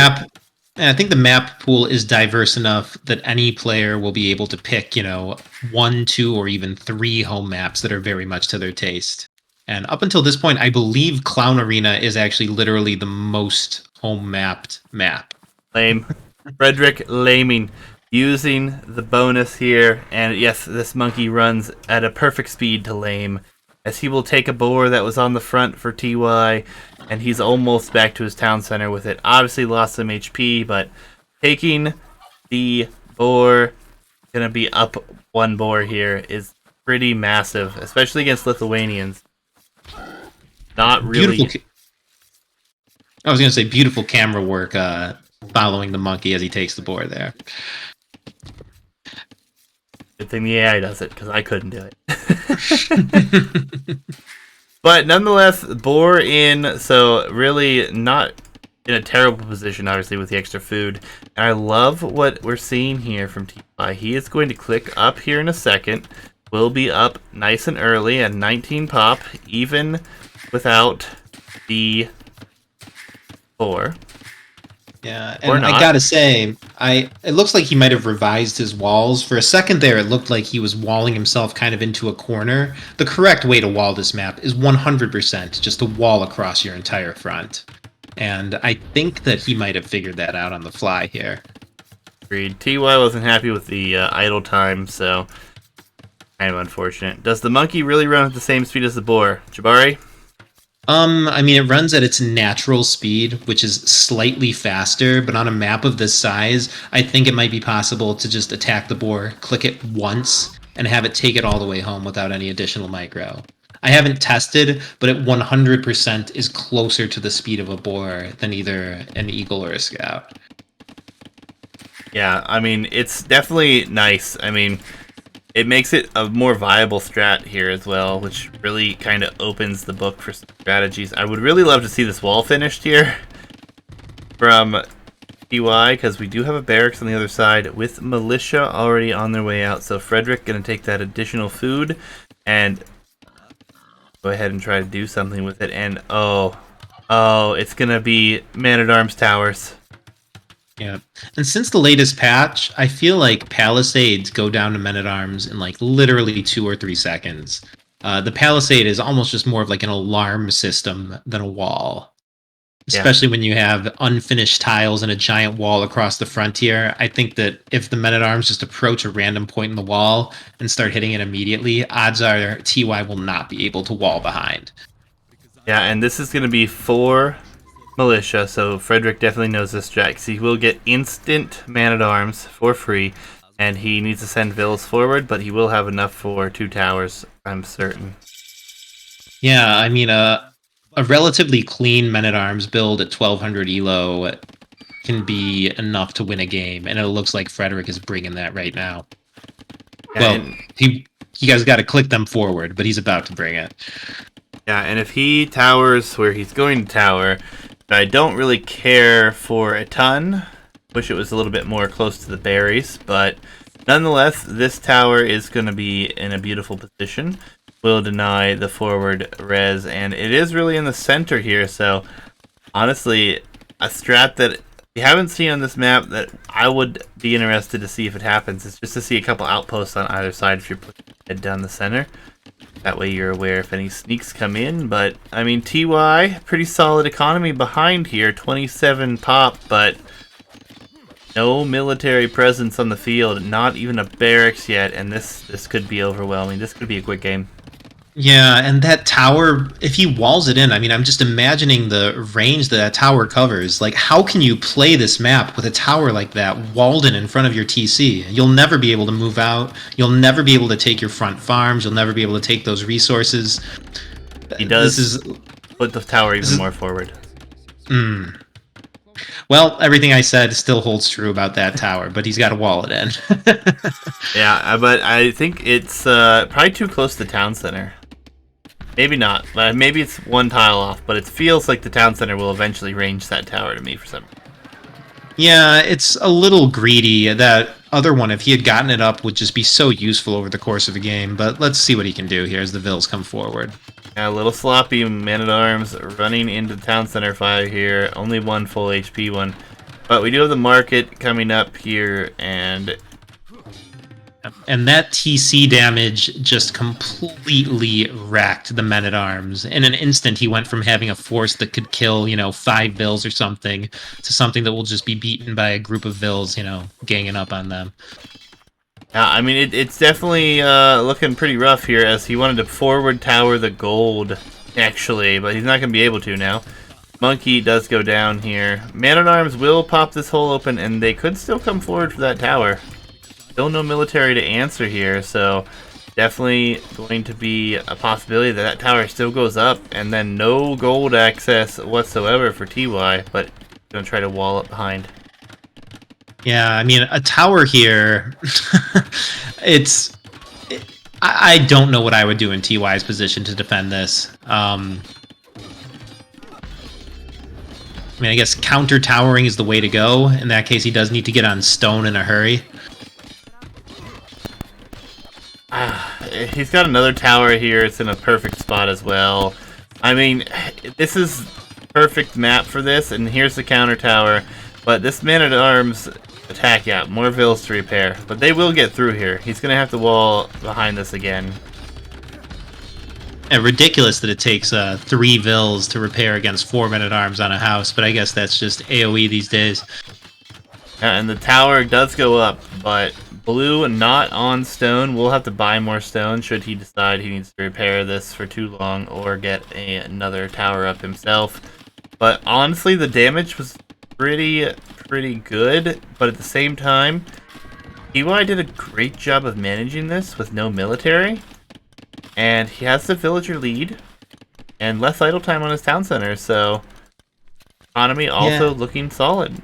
I think the map pool is diverse enough that any player will be able to pick, 1, 2, or even 3 home maps that are very much to their taste. And up until this point, I believe Clown Arena is actually literally the most home-mapped map. Lame. Frédéric laming. Using the bonus here. And yes, this monkey runs at a perfect speed to lame, as he will take a boar that was on the front for TY, and he's almost back to his town center with it. Obviously lost some HP, but taking the boar, going to be up 1 boar here, is pretty massive, especially against Lithuanians. Not really. I was going to say beautiful camera work following the monkey as he takes the boar there. Good thing the AI does it, because I couldn't do it. But nonetheless, boar in, so really not in a terrible position, obviously, with the extra food. And I love what we're seeing here from TY. He is going to click up here in a second. Will be up nice and early at 19 pop, even without the 4. Yeah, and I gotta say, it looks like he might have revised his walls. For a second there, it looked like he was walling himself kind of into a corner. The correct way to wall this map is 100% just to wall across your entire front. And I think that he might have figured that out on the fly here. Agreed. TY wasn't happy with the idle time, so kind of unfortunate. Does the monkey really run at the same speed as the boar? Jabari? I mean, it runs at its natural speed, which is slightly faster, but on a map of this size, I think it might be possible to just attack the boar, click it once, and have it take it all the way home without any additional micro. I haven't tested, but it 100% is closer to the speed of a boar than either an eagle or a scout. Yeah, I mean, it's definitely nice. I mean, it makes it a more viable strat here as well, which really kind of opens the book for some strategies. I would really love to see this wall finished here from TY, because we do have a barracks on the other side with militia already on their way out. So Frédéric going to take that additional food and go ahead and try to do something with it. And oh, it's going to be Man-at-Arms towers. Yeah, and since the latest patch, I feel like Palisades go down to Men-at-Arms in like literally 2 or 3 seconds. The Palisade is almost just more of like an alarm system than a wall. Especially when you have unfinished tiles and a giant wall across the frontier. I think that if the Men-at-Arms just approach a random point in the wall and start hitting it immediately, odds are TY will not be able to wall behind. Yeah, and this is going to be 4 militia, so Frédéric definitely knows this strat, 'cause he will get instant man-at-arms for free, and he needs to send vills forward, but he will have enough for 2 towers, I'm certain. Yeah, I mean, a relatively clean men-at-arms build at 1200 elo can be enough to win a game, and it looks like Frédéric is bringing that right now. Yeah, well, you guys got to click them forward, but he's about to bring it. Yeah, and if he towers where he's going to tower, I don't really care for a ton. Wish it was a little bit more close to the berries, but nonetheless, this tower is going to be in a beautiful position. Will deny the forward res, and it is really in the center here, so honestly, a strat that you haven't seen on this map that I would be interested to see if it happens is just to see a couple outposts on either side if you're putting your head down the center. That way you're aware if any sneaks come in, but I mean TY, pretty solid economy behind here, 27 pop, but no military presence on the field, not even a barracks yet, and this could be overwhelming. This could be a quick game. Yeah, and that tower, if he walls it in, I mean, I'm just imagining the range that tower covers. Like, how can you play this map with a tower like that walled in front of your TC? You'll never be able to move out. You'll never be able to take your front farms. You'll never be able to take those resources. He does put the tower even more forward. Well, everything I said still holds true about that tower, but he's got to wall it in. Yeah, but I think it's probably too close to the town center. Maybe not. Maybe it's one tile off, but it feels like the town center will eventually range that tower to me for some reason. Yeah, it's a little greedy. That other one, if he had gotten it up, would just be so useful over the course of the game. But let's see what he can do here as the vills come forward. Yeah, a little sloppy man-at-arms running into the town center fire here. Only one full HP one. But we do have the market coming up here, and that TC damage just completely wrecked the men-at-arms. In an instant, he went from having a force that could kill, 5 vills or something, to something that will just be beaten by a group of vills, ganging up on them. yeah, I mean, it's definitely looking pretty rough here, as he wanted to forward tower the gold, actually, but he's not going to be able to now. Monkey does go down here. Man-at-arms will pop this hole open, and they could still come forward for that tower. Still no military to answer here, so definitely going to be a possibility that that tower still goes up, and then no gold access whatsoever for TY, but going to try to wall up behind. Yeah, I mean, a tower here, I don't know what I would do in TY's position to defend this. I mean, I guess counter-towering is the way to go. In that case, he does need to get on stone in a hurry. He's got another tower here. It's in a perfect spot as well. I mean, this is perfect map for this, and here's the counter tower. But this man-at-arms attack, yeah, more vills to repair. But they will get through here. He's going to have to wall behind this again. And ridiculous that it takes 3 vills to repair against 4 men-at-arms on a house, but I guess that's just AoE these days. Yeah, and the tower does go up, but blue not on stone. We'll have to buy more stone should he decide he needs to repair this for too long or get another tower up himself. But honestly, the damage was pretty good, but at the same time, TY did a great job of managing this with no military, and he has the villager lead and less idle time on his town center, so economy also looking solid.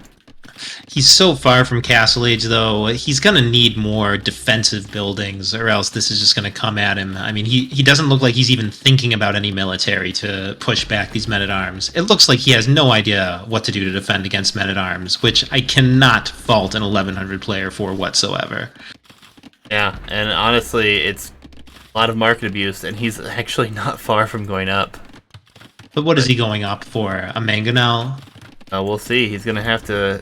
He's so far from Castle Age, though. He's going to need more defensive buildings, or else this is just going to come at him. I mean, he doesn't look like he's even thinking about any military to push back these men-at-arms. It looks like he has no idea what to do to defend against men-at-arms, which I cannot fault an 1100 player for whatsoever. Yeah, and honestly, it's a lot of market abuse, and he's actually not far from going up. But what is he going up for? A mangonel? We'll see. He's going to have to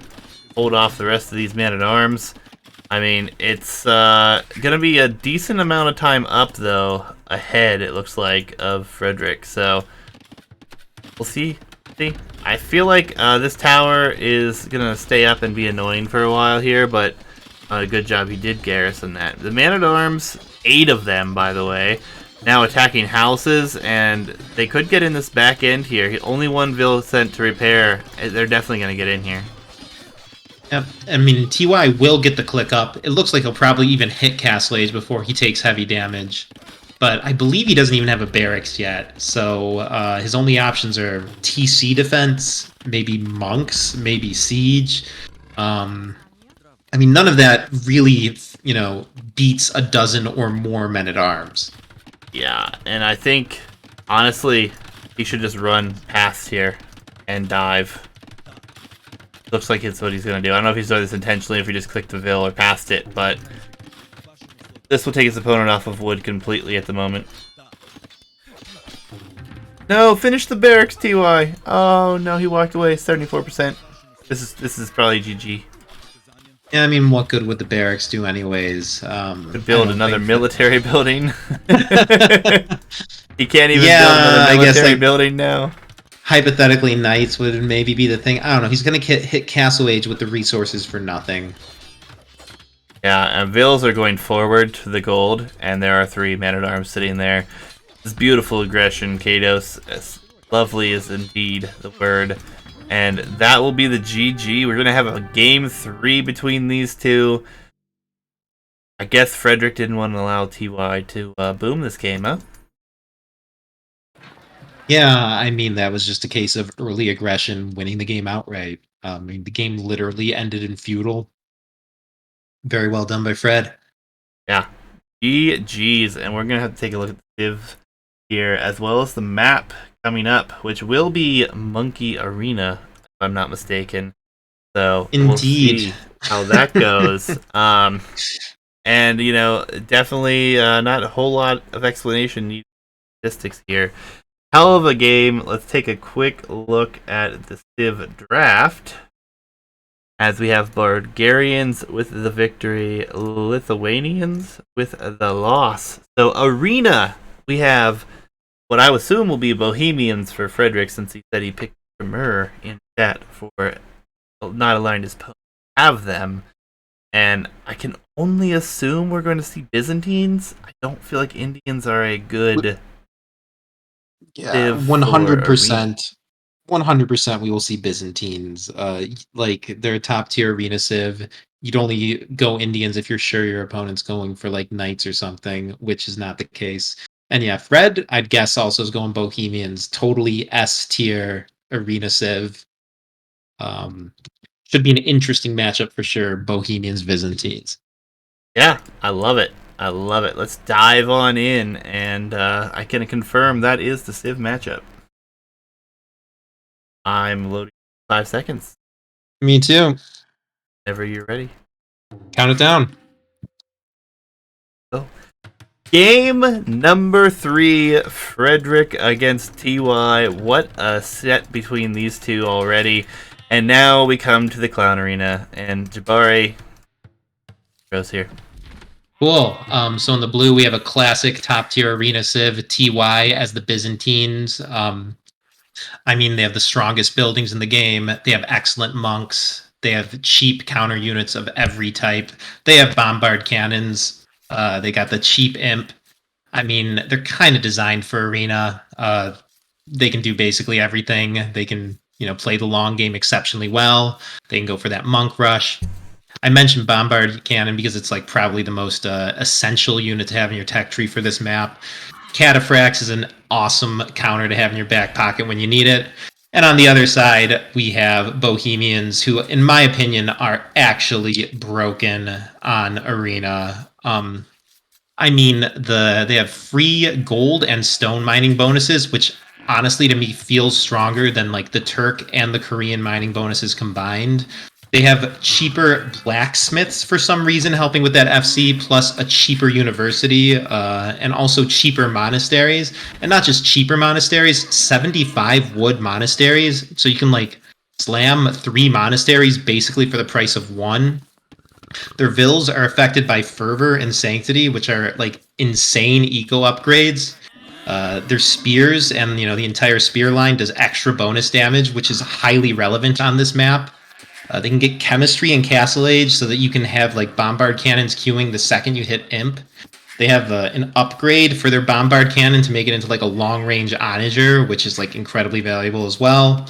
hold off the rest of these man-at-arms. I mean, it's going to be a decent amount of time up, though, ahead, it looks like, of Frédéric. So, we'll see. I feel like this tower is going to stay up and be annoying for a while here, but good job he did garrison that. The man-at-arms, 8 of them, by the way. now attacking houses, and they could get in this back end here. Only one Vil sent to repair. They're definitely going to get in here. Yep. I mean, TY will get the click up. It looks like he'll probably even hit Castle Age before he takes heavy damage. But I believe he doesn't even have a barracks yet. So his only options are TC defense, maybe monks, maybe siege. I mean, none of that really, beats a dozen or more men-at-arms. Yeah, and I think, honestly, he should just run past here and dive. Looks like it's what he's going to do. I don't know if he's doing this intentionally, if he just clicked the Vil or passed it, but this will take his opponent off of wood completely at the moment. No, finish the barracks, TY. Oh, no, he walked away. 74%. This is probably GG. Yeah, I mean, what good would the barracks do anyways? Could build another military building. He can't even build another military building now. Hypothetically, knights would maybe be the thing. I don't know. He's going to hit Castle Age with the resources for nothing. Yeah, and Vils are going forward to the gold, and there are 3 men-at-arms sitting there. This beautiful aggression, Kados. As lovely is indeed the word. And that will be the GG. We're going to have a game 3 between these two. I guess Frédéric didn't want to allow TY to boom this game, huh? Yeah, I mean, that was just a case of early aggression winning the game outright. I mean, the game literally ended in feudal. Very well done by Fred. Yeah. GG's. And we're going to have to take a look at the div here, as well as the map coming up, which will be Monkey Arena, if I'm not mistaken. So indeed, we'll see how that goes. And, definitely not a whole lot of explanation needed statistics here. Hell of a game. Let's take a quick look at the Civ draft. As we have Bulgarians with the victory, Lithuanians with the loss. So Arena, we have what I assume will be Bohemians for Frédéric, since he said he picked Tremor in chat for not allowing his opponent to have them. And I can only assume we're going to see Byzantines. I don't feel like Indians are a good... Yeah, 100%. 100% we will see Byzantines. Like, they're a top tier arena civ. You'd only go Indians if you're sure your opponent's going for like knights or something, which is not the case. And yeah, Fred, I'd guess, also is going Bohemians. Totally S tier arena civ. Should be an interesting matchup for sure. Bohemians, Byzantines. Yeah, I love it. I love it. Let's dive on in, and I can confirm that is the Civ matchup. I'm loading 5 seconds. Me too. Whenever you're ready. Count it down. So, game number 3, Frédéric against TY. What a set between these two already. And now we come to the Clown Arena, and Jabari goes here. Cool. So in the blue, we have a classic top tier arena civ, TY as the Byzantines. I mean, they have the strongest buildings in the game. They have excellent monks. They have cheap counter units of every type. They have bombard cannons. They got the cheap imp. I mean, they're kind of designed for arena. They can do basically everything. They can, play the long game exceptionally well. They can go for that monk rush. I mentioned Bombard Cannon because it's like probably the most essential unit to have in your tech tree for this map. Cataphracts is an awesome counter to have in your back pocket when you need it. And on the other side, we have Bohemians, who, in my opinion, are actually broken on Arena. I mean, they have free gold and stone mining bonuses, which honestly to me feels stronger than like the Turk and the Korean mining bonuses combined. They have cheaper blacksmiths for some reason, helping with that FC, plus a cheaper university, and also cheaper monasteries. And not just cheaper monasteries, 75 wood monasteries. So you can like slam 3 monasteries basically for the price of 1. Their vills are affected by fervor and sanctity, which are like insane eco upgrades. Their spears and the entire spear line does extra bonus damage, which is highly relevant on this map. They can get chemistry and castle age so that you can have like bombard cannons queuing the second you hit imp. They have an upgrade for their bombard cannon to make it into like a long range onager, which is like incredibly valuable as well.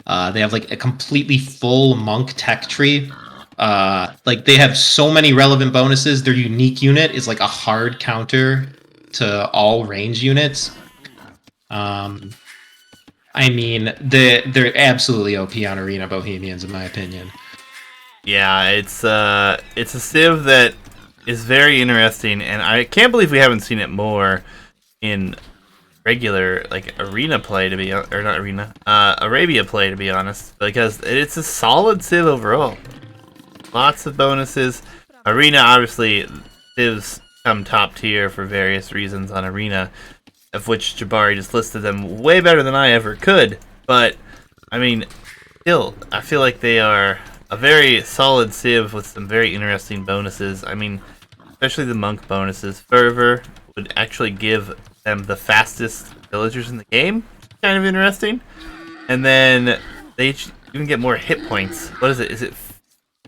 They have like a completely full monk tech tree. Like they have so many relevant bonuses. Their unique unit is like a hard counter to all range units. I mean, they're absolutely OP on Arena Bohemians, in my opinion. Yeah, it's a civ that is very interesting, and I can't believe we haven't seen it more in regular like arena play to be or not arena Arabia play to be honest, because it's a solid civ overall. Lots of bonuses. Arena, obviously, civs come top tier for various reasons on Arena, of which Jabari just listed them way better than I ever could. But I mean, still, I feel like they are a very solid civ with some very interesting bonuses. I mean, especially the monk bonuses. Fervor would actually give them the fastest villagers in the game. Kind of interesting. And then they even get more hit points. What is it? Is it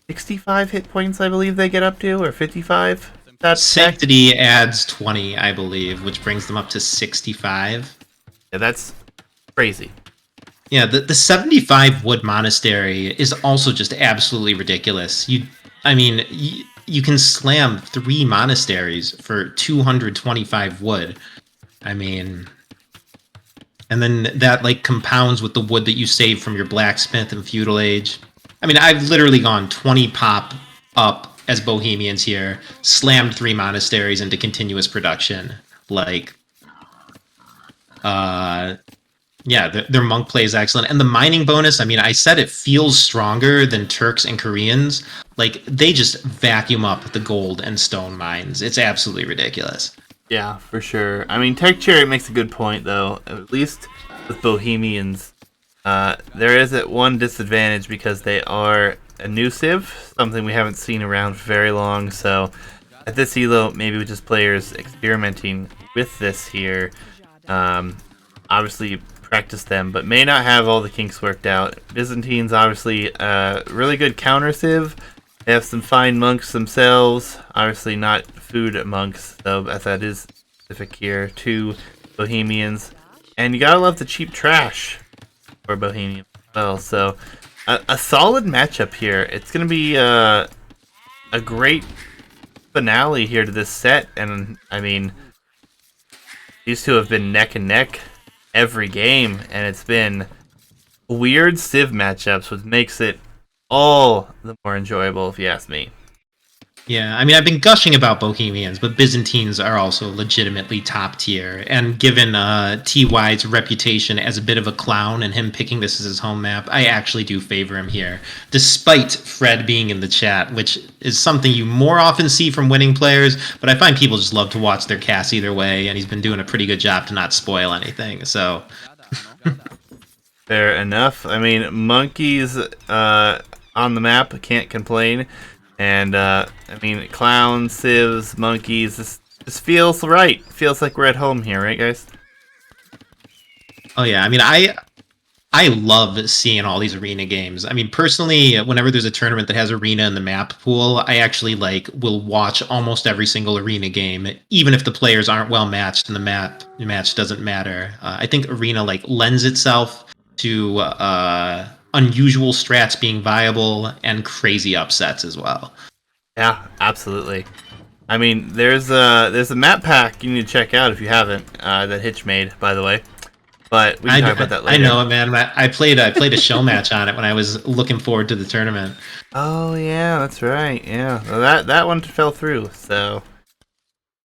65 hit points, I believe they get up to, or 55? That's Sanctity adds 20, I believe, which brings them up to 65. Yeah, that's crazy. Yeah, the 75 wood monastery is also just absolutely ridiculous. You can slam 3 monasteries for 225 wood. I mean, and then that like compounds with the wood that you save from your blacksmith and feudal age. I mean, I've literally gone 20 pop up as Bohemians here, slammed 3 monasteries into continuous production. Like, yeah, their monk play is excellent. And the mining bonus, I mean, I said it feels stronger than Turks and Koreans. Like, they just vacuum up the gold and stone mines. It's absolutely ridiculous. Yeah, for sure. I mean, Tech Chariot makes a good point, though. At least with Bohemians, there is that one disadvantage because they are a new civ, something we haven't seen around for very long. So at this elo, maybe with just players experimenting with this here, obviously practice them, but may not have all the kinks worked out. Byzantines, obviously, really good counter civ. They have some fine monks themselves. Obviously not food monks, though, as that is specific here to Bohemians. And you gotta love the cheap trash for Bohemians as well. So a solid matchup here. It's gonna be a great finale here to this set. And I mean, these two have been neck and neck every game, and it's been weird civ matchups, which makes it all the more enjoyable, if you ask me. Yeah, I mean, I've been gushing about Bohemians, but Byzantines are also legitimately top tier. And given TY's reputation as a bit of a clown and him picking this as his home map, I actually do favor him here, despite Fred being in the chat, which is something you more often see from winning players, but I find people just love to watch their cast either way, and he's been doing a pretty good job to not spoil anything, so... Fair enough. I mean, monkeys on the map, can't complain. And, I mean, clowns, civs, monkeys, this feels right. Feels like we're at home here, right, guys? Oh, yeah. I mean, I love seeing all these arena games. I mean, personally, whenever there's a tournament that has arena in the map pool, I actually, like, will watch almost every single arena game, even if the players aren't well matched and the match doesn't matter. I think arena, like, lends itself to unusual strats being viable and crazy upsets as well. Yeah, absolutely. I mean, there's a map pack you need to check out if you haven't, that Hitch made, by the way. But we can talk about that later. I know, man. I played a show match on it when I was looking forward to the tournament. Oh yeah, that's right. Yeah, well, that one fell through. So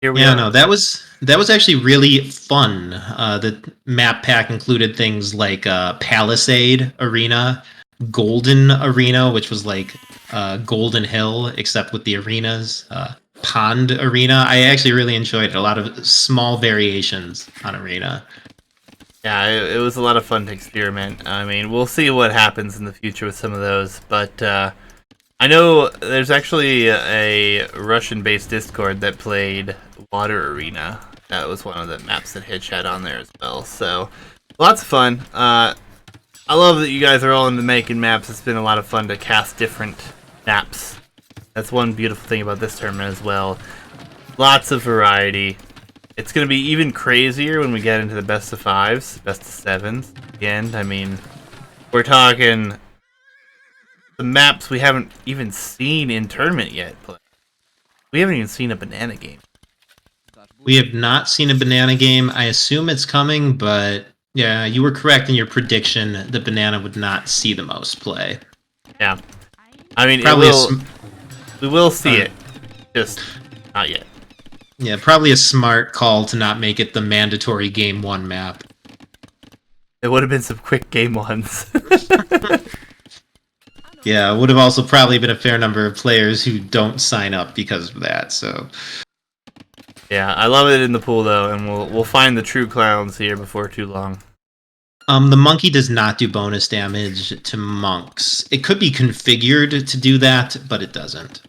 here we are. Yeah, no, that was actually really fun. The map pack included things like Palisade Arena, Golden Arena, which was like Golden Hill, except with the arenas. Pond Arena. I actually really enjoyed it. A lot of small variations on Arena. Yeah, it was a lot of fun to experiment. I mean, we'll see what happens in the future with some of those, but I know there's actually a Russian-based Discord that played Water Arena. That was one of the maps that Hitch had on there as well, so lots of fun. I love that you guys are all into making maps. It's been a lot of fun to cast different maps. That's one beautiful thing about this tournament as well. Lots of variety. It's going to be even crazier when we get into the best of 5s, best of 7s. At the end, I mean, we're talking the maps we haven't even seen in tournament yet. We haven't even seen a banana game. We have not seen a banana game. I assume it's coming, but yeah, you were correct in your prediction. The banana would not see the most play. Yeah. I mean, Probably we will see it. Just not yet. Yeah, probably a smart call to not make it the mandatory Game 1 map. It would have been some quick game ones. Yeah, it would have also probably been a fair number of players who don't sign up because of that, so... Yeah, I love it in the pool, though, and we'll find the true clowns here before too long. The monkey does not do bonus damage to monks. It could be configured to do that, but it doesn't.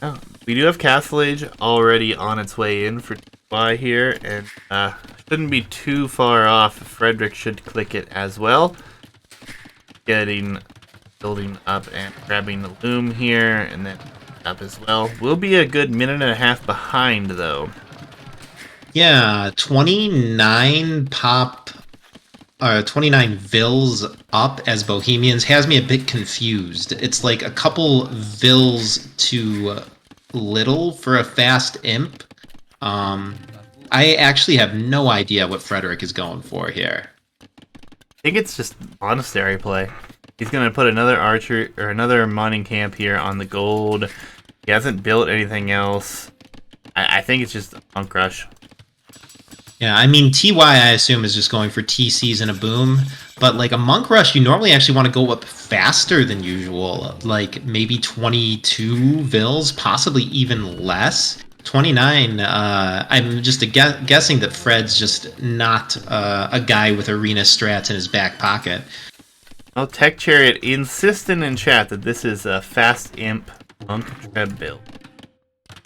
Oh, we do have Castle Age already on its way in for Y here, and shouldn't be too far off. Frédéric should click it as well. Building up and grabbing the loom here, and then up as well. We'll be a good minute and a half behind, though. Yeah, 29 pop... 29 Vils up as Bohemians has me a bit confused. It's like a couple Vils too little for a fast imp. I actually have no idea what Frédéric is going for here. I think it's just monastery play. He's gonna put another archer or another mining camp here on the gold. He hasn't built anything else. I think it's just a monk rush. Yeah, I mean, TY, I assume, is just going for TCs and a boom. But, like, a Monk Rush, you normally actually want to go up faster than usual. Like, maybe 22 Vils, possibly even less. 29, I'm just guessing that Fred's just not a guy with arena strats in his back pocket. Well, Tech Chariot insisting in chat that this is a fast imp monk treb build.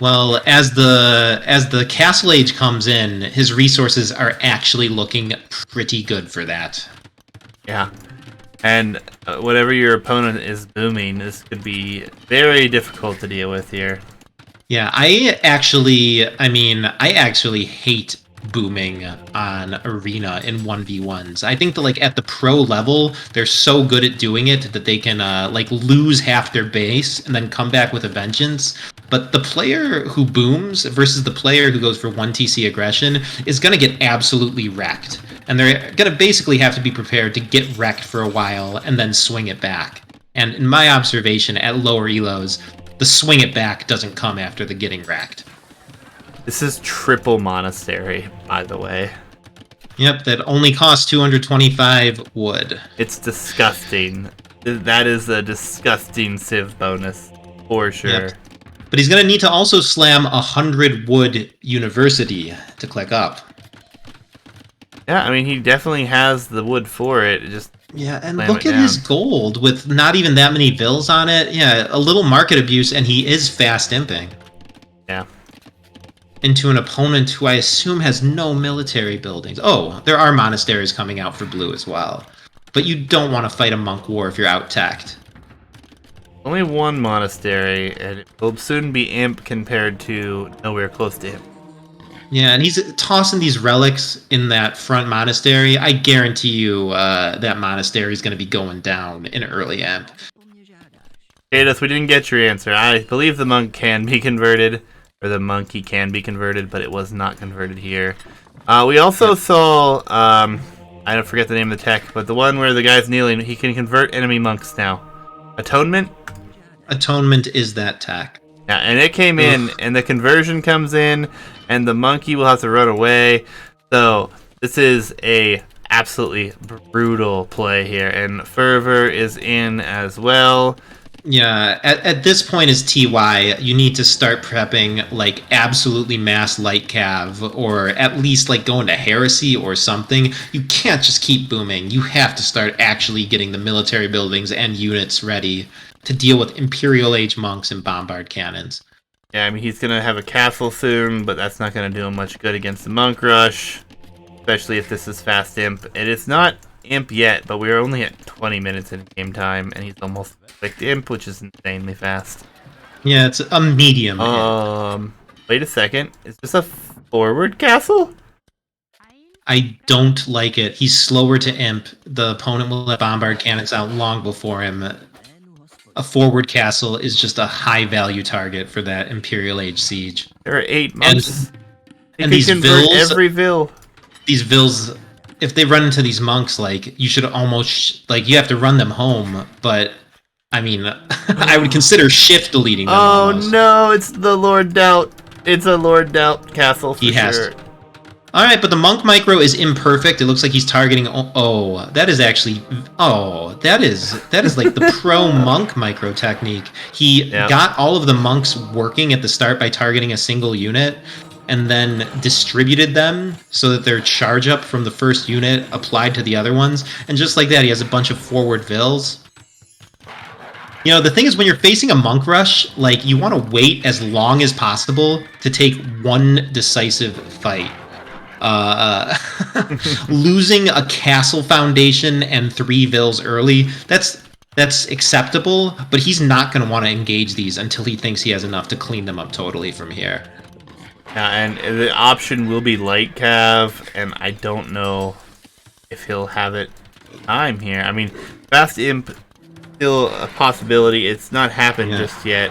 Well, as the Castle Age comes in, his resources are actually looking pretty good for that. Yeah, and whatever your opponent is booming, this could be very difficult to deal with here. Yeah, I actually hate booming on Arena in 1v1s. I think that, like, at the pro level, they're so good at doing it that they can like lose half their base and then come back with a vengeance. But the player who booms versus the player who goes for 1 TC aggression is going to get absolutely wrecked. And they're going to basically have to be prepared to get wrecked for a while and then swing it back. And in my observation, at lower elos, the swing it back doesn't come after the getting wrecked. This is triple monastery, by the way. Yep, that only costs 225 wood. It's disgusting. That is a disgusting civ bonus, for sure. Yep. But he's going to need to also slam 100 wood university to click up. Yeah, I mean, he definitely has the wood for it. Yeah, and look at his gold with not even that many Vils on it. Yeah, a little market abuse, and he is fast imping. Yeah. Into an opponent who I assume has no military buildings. Oh, there are monasteries coming out for blue as well. But you don't want to fight a monk war if you're out-teched. Only one monastery, and it will soon be imp compared to nowhere close to him. Yeah, and he's tossing these relics in that front monastery. I guarantee you that monastery is going to be going down in early imp. Jadis, we didn't get your answer. I believe the monk can be converted. Or the monkey can be converted, but it was not converted here. We also saw, I don't forget the name of the tech, but the one where the guy's kneeling, he can convert enemy monks now. Atonement? Atonement is that tech. Yeah, and it came in, and the conversion comes in, and the monkey will have to run away. So, this is a absolutely brutal play here, and Fervor is in as well. Yeah, at this point as TY, you need to start prepping, like, absolutely mass light cav, or at least, like, going to heresy or something. You can't just keep booming. You have to start actually getting the military buildings and units ready to deal with Imperial Age monks and bombard cannons. Yeah, I mean, he's going to have a castle soon, but that's not going to do him much good against the monk rush, especially if this is fast imp. And it's not imp yet, but we're only at 20 minutes in game time, and he's almost clicked imp, which is insanely fast. Yeah, it's a medium imp. Wait a second. Is this a forward castle? I don't like it. He's slower to imp. The opponent will let bombard cannons out long before him. A forward castle is just a high value target for that Imperial Age siege. There are 8 And monks. He and could these convert vills, every vill. these vills, if they run into these monks, like you should almost like you have to run them home. But I mean, I would consider shift deleting them Oh almost. no, it's the Lord Doubt. It's a Lord Doubt castle for He has sure. to. All right, but the monk micro is imperfect. It looks like he's targeting. Oh, that is actually. Oh, that is like the pro monk micro technique. He Yep. got all of the monks working at the start by targeting a single unit, and then distributed them so that their charge up from the first unit applied to the other ones. And just like that, he has a bunch of forward vills. You know, the thing is, when you're facing a monk rush, like you want to wait as long as possible to take one decisive fight. Uh, Losing a castle foundation and 3 vills early, that's acceptable, but he's not going to want to engage these until he thinks he has enough to clean them up totally from here. Yeah, and the option will be light cav, and I don't know if he'll have it time here. I mean, fast imp still a possibility. It's not happened just yet.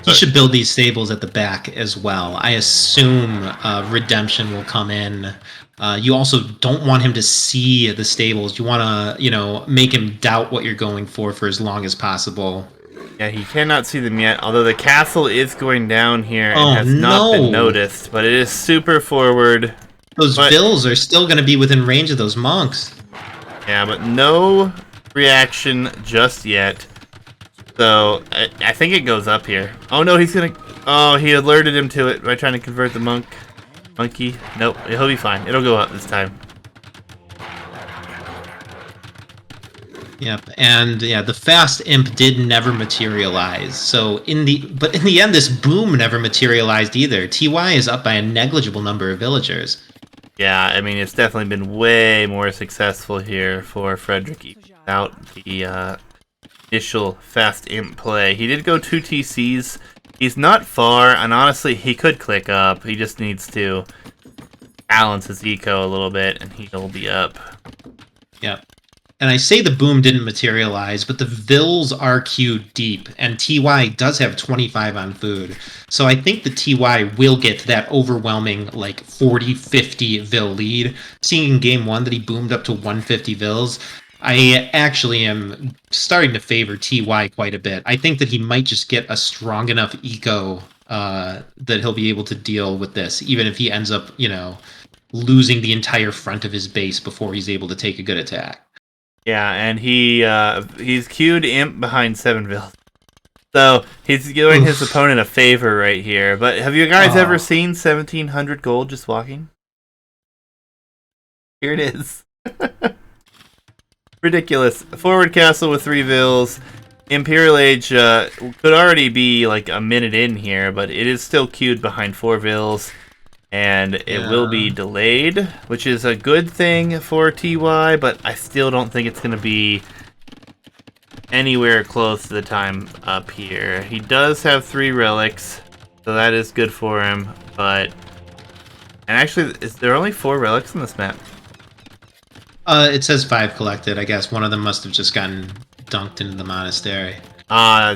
He should build these stables at the back as well. I assume redemption will come in. You also don't want him to see the stables. You want to, make him doubt what you're going for as long as possible. Yeah, he cannot see them yet, although the castle is going down here and Oh, has not been no. noticed, but it is super forward. Those vills are still going to be within range of those monks. Yeah, but no reaction just yet. So, I think it goes up here. Oh no, he's gonna... Oh, he alerted him to it by trying to convert the monkey. Nope, he'll be fine. It'll go up this time. Yep, and yeah, the fast imp did never materialize. So in the end, this boom never materialized either. TY is up by a negligible number of villagers. Yeah, I mean, it's definitely been way more successful here for Frédéric without the initial fast imp play. He did go 2 TCs. He's not far, and honestly, he could click up. He just needs to balance his eco a little bit, and he'll be up. Yep. And I say the boom didn't materialize, but the vills are queued deep, and TY does have 25 on food. So I think the TY will get to that overwhelming, like, 40-50 vill lead. Seeing in game 1 that he boomed up to 150 vills, I actually am starting to favor TY quite a bit. I think that he might just get a strong enough eco that he'll be able to deal with this, even if he ends up, losing the entire front of his base before he's able to take a good attack. Yeah, and he's queued imp behind 7 vills. So he's doing his opponent a favor right here. But have you guys ever seen 1,700 gold just walking? Here it is. Ridiculous. Forward castle with 3 vills. Imperial Age could already be like a minute in here, but it is still queued behind 4 vills. And it will be delayed, which is a good thing for TY, but I still don't think it's going to be anywhere close to the time up here. He does have 3 relics, so that is good for him, but... And actually, is there only 4 relics on this map? It says 5 collected. I guess one of them must have just gotten dunked into the monastery.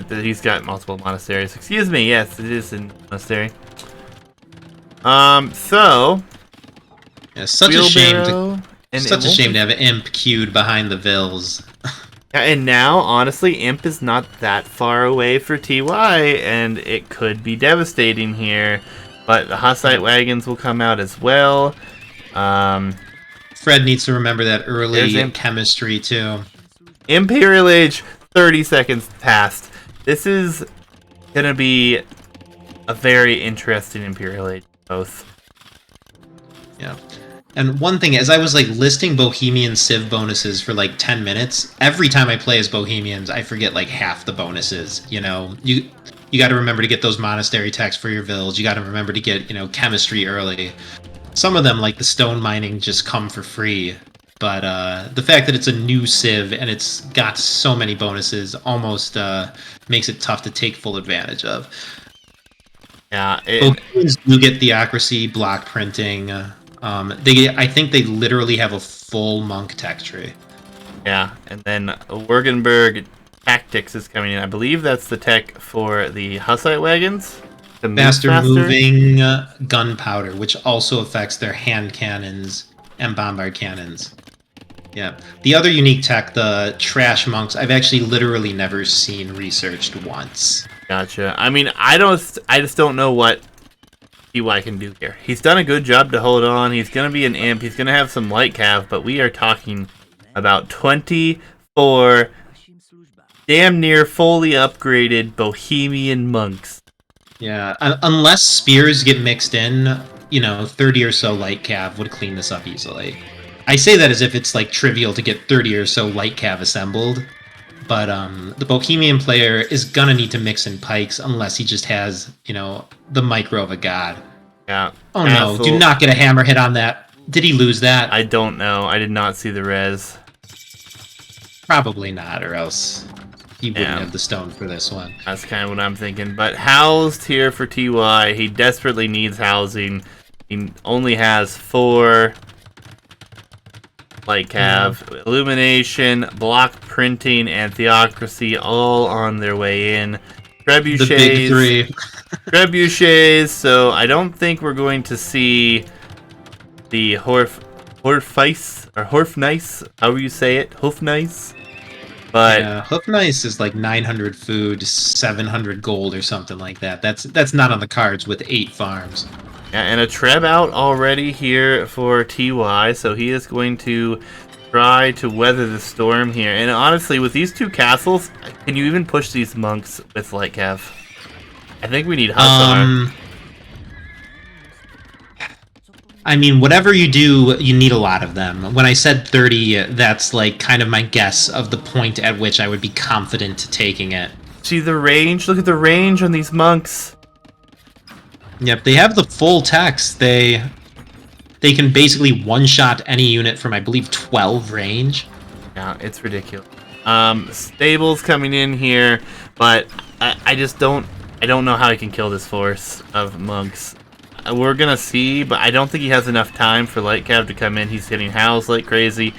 He's got multiple monasteries. Excuse me, yes, it is in monastery. So... Yeah, such a shame to have Imp queued behind the vills. Yeah, and now, honestly, Imp is not that far away for TY, and it could be devastating here. But the Hussite wagons will come out as well. Fred needs to remember that early chemistry, too. Imperial Age, 30 seconds past. This is going to be a very interesting Imperial Age, both. Yeah. And one thing, as I was like listing Bohemian Civ bonuses for like 10 minutes, every time I play as Bohemians, I forget like half the bonuses. You got to remember to get those monastery techs for your vills. You got to remember to get chemistry early. Some of them, like the stone mining, just come for free. But the fact that it's a new Civ and it's got so many bonuses almost makes it tough to take full advantage of. Yeah, Bohemians do get theocracy, block printing. I think they literally have a full monk tech tree. yeah, and then Wergenberg Tactics is coming in. I believe that's the tech for the Hussite wagons. Faster moving gunpowder, which also affects their hand cannons and bombard cannons. Yeah. The other unique tech, the trash monks, I've actually literally never seen researched once. Gotcha. I mean, I just don't know what TY can do here. He's done a good job to hold on. He's gonna be an imp. He's gonna have some light cav, but we are talking about 24 damn near fully upgraded Bohemian monks. Yeah, unless spears get mixed in, 30 or so light cav would clean this up easily. I say that as if it's like trivial to get 30 or so light cav assembled, but the Bohemian player is gonna need to mix in pikes unless he just has, the micro of a god. Yeah. Oh no, do not get a hammer hit on that. Did he lose that? I don't know. I did not see the res. Probably not, or else he wouldn't have the stone for this one. That's kind of what I'm thinking. But housed here for TY. He desperately needs housing. He only has 4 light cav, illumination, block printing, and theocracy all on their way in. Trebuchets, the big 3. Trebuchets. So I don't think we're going to see the Horfnice, or Horfnice, however you say it, Hoofnice. But yeah, Hoofnice is like 900 food, 700 gold, or something like that. That's not on the cards with 8 farms. Yeah, and a Treb out already here for TY, so he is going to try to weather the storm here. And honestly, with these 2 castles, can you even push these monks with light cav? I think we need Hussar. I mean, whatever you do, you need a lot of them. When I said 30, that's like kind of my guess of the point at which I would be confident taking it. See the range? Look at the range on these monks. Yep, they have the full text. They can basically one-shot any unit from, I believe, 12 range. Yeah, it's ridiculous. Stables coming in here, but I don't know how he can kill this force of monks. We're gonna see, but I don't think he has enough time for light cav to come in. He's hitting house like crazy.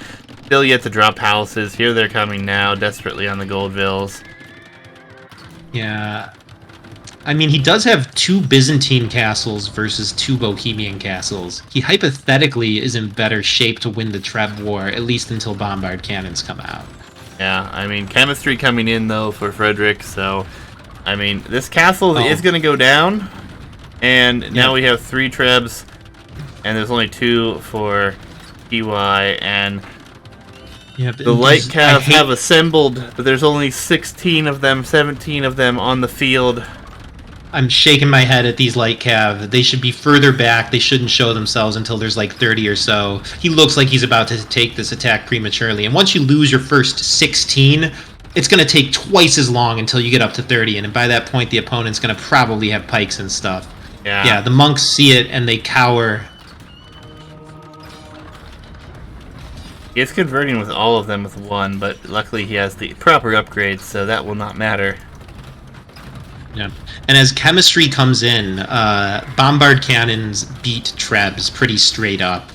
Still yet to drop houses. Here they're coming now, desperately on the Goldvilles. Yeah. I mean, he does have 2 Byzantine castles versus 2 Bohemian castles. He hypothetically is in better shape to win the Treb War, at least until bombard cannons come out. Yeah, I mean, chemistry coming in, though, for Frédéric, so... I mean, this castle is going to go down, and now we have 3 Trebs, and there's only 2 for TY, and... the light cav have assembled, but there's only 16 of them, 17 of them on the field. I'm shaking my head at these light cav. They should be further back. They shouldn't show themselves until there's like 30 or so. He looks like he's about to take this attack prematurely. And once you lose your first 16, it's going to take twice as long until you get up to 30. And by that point, the opponent's going to probably have pikes and stuff. Yeah, the monks see it and they cower. It's converting with all of them with 1, but luckily he has the proper upgrades, so that will not matter. Yeah, and as chemistry comes in, bombard cannons beat Trebs pretty straight up.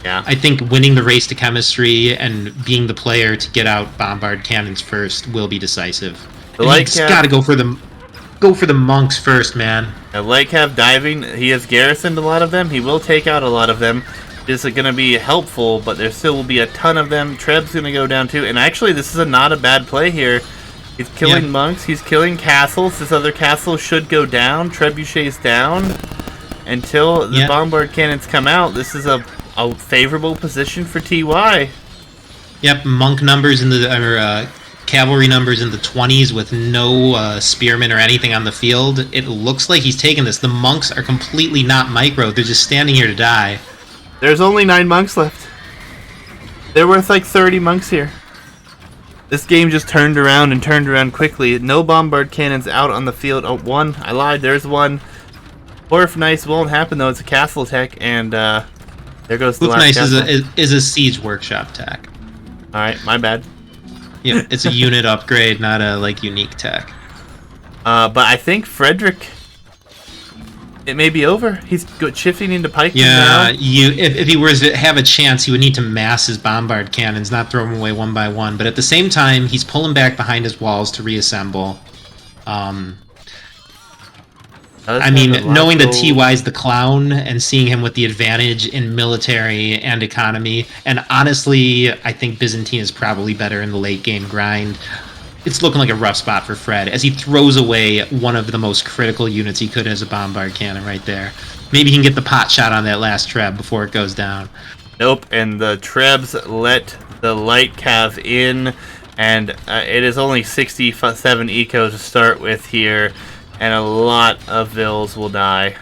Yeah, I think winning the race to chemistry and being the player to get out bombard cannons first will be decisive. You got to go for the monks first, man. Light cav diving, he has garrisoned a lot of them. He will take out a lot of them. This is going to be helpful, but there still will be a ton of them. Treb's going to go down too, and actually, this is not a bad play here. He's killing monks. He's killing castles. This other castle should go down. Trebuchet's down. Until the bombard cannons come out, this is a favorable position for TY. Yep, monk numbers in the cavalry numbers in the 20s with no spearmen or anything on the field. It looks like he's taking this. The monks are completely not micro. They're just standing here to die. There's only 9 monks left. They're worth like 30 monks here. This game just turned around quickly. No bombard cannons out on the field. Oh, 1. I lied. There's 1. Horf nice won't happen, though. It's a castle tech, and There goes the Hoof last Nice castle. is a Siege Workshop tech. Alright, my bad. Yeah, it's a unit upgrade, not a like unique tech. But I think Frédéric, it may be over. He's shifting into Pikemen now. Yeah, if he were to have a chance, he would need to mass his bombard cannons, not throw them away one by one. But at the same time, he's pulling back behind his walls to reassemble. I mean, knowing that TY's the clown and seeing him with the advantage in military and economy, and honestly, I think Byzantine is probably better in the late game grind. It's looking like a rough spot for Fred as he throws away one of the most critical units he could as a bombard cannon right there. Maybe he can get the pot shot on that last Treb before it goes down. Nope, and the Trebs let the light cav in, and it is only 67 eco to start with here, and a lot of Vils will die.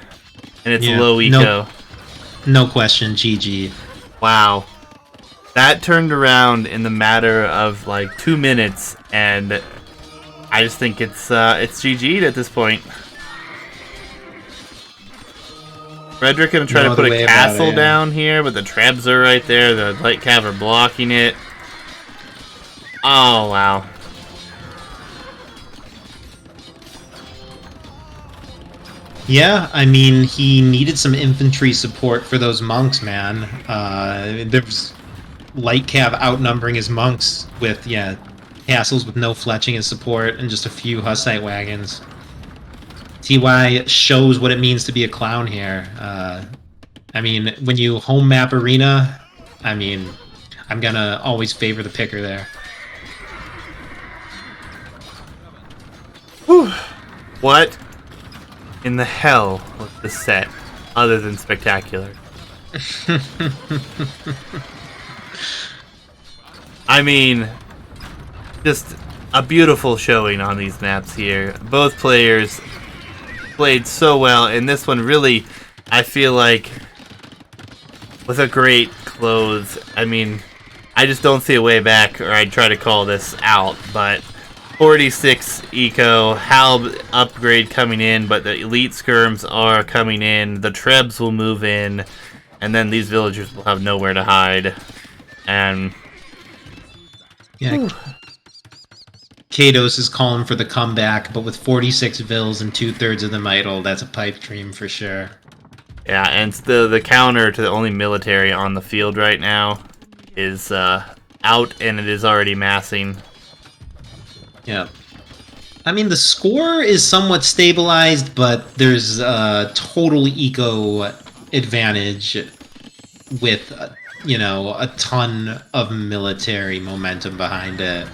And it's low eco. No question, GG. Wow. That turned around in the matter of like 2 minutes, and I just think it's GG'd at this point. Frédéric gonna try to put a castle down here, but the Trebs are right there. The light cav are blocking it. Oh wow. Yeah, I mean, he needed some infantry support for those monks, man. There's light cav outnumbering his monks with, castles with no fletching as support and just a few Hussite wagons. TY shows what it means to be a clown here. I mean, when you home map arena, I mean, I'm gonna always favor the picker there. Whew. What in the hell was this set other than spectacular? I mean, just a beautiful showing on these maps here. Both players played so well, and this one really, I feel like, was a great close. I mean, I just don't see a way back, or I'd try to call this out, but 46 eco, Halb upgrade coming in, but the elite skirms are coming in, the Trebs will move in, and then these villagers will have nowhere to hide. And yeah, Kados is calling for the comeback, but with 46 Vils and 2/3 of them idle, that's a pipe dream for sure. yeah, and the counter to the only military on the field right now is out, and it is already massing. Yeah. I mean, the score is somewhat stabilized, but there's a total eco advantage with, a ton of military momentum behind it.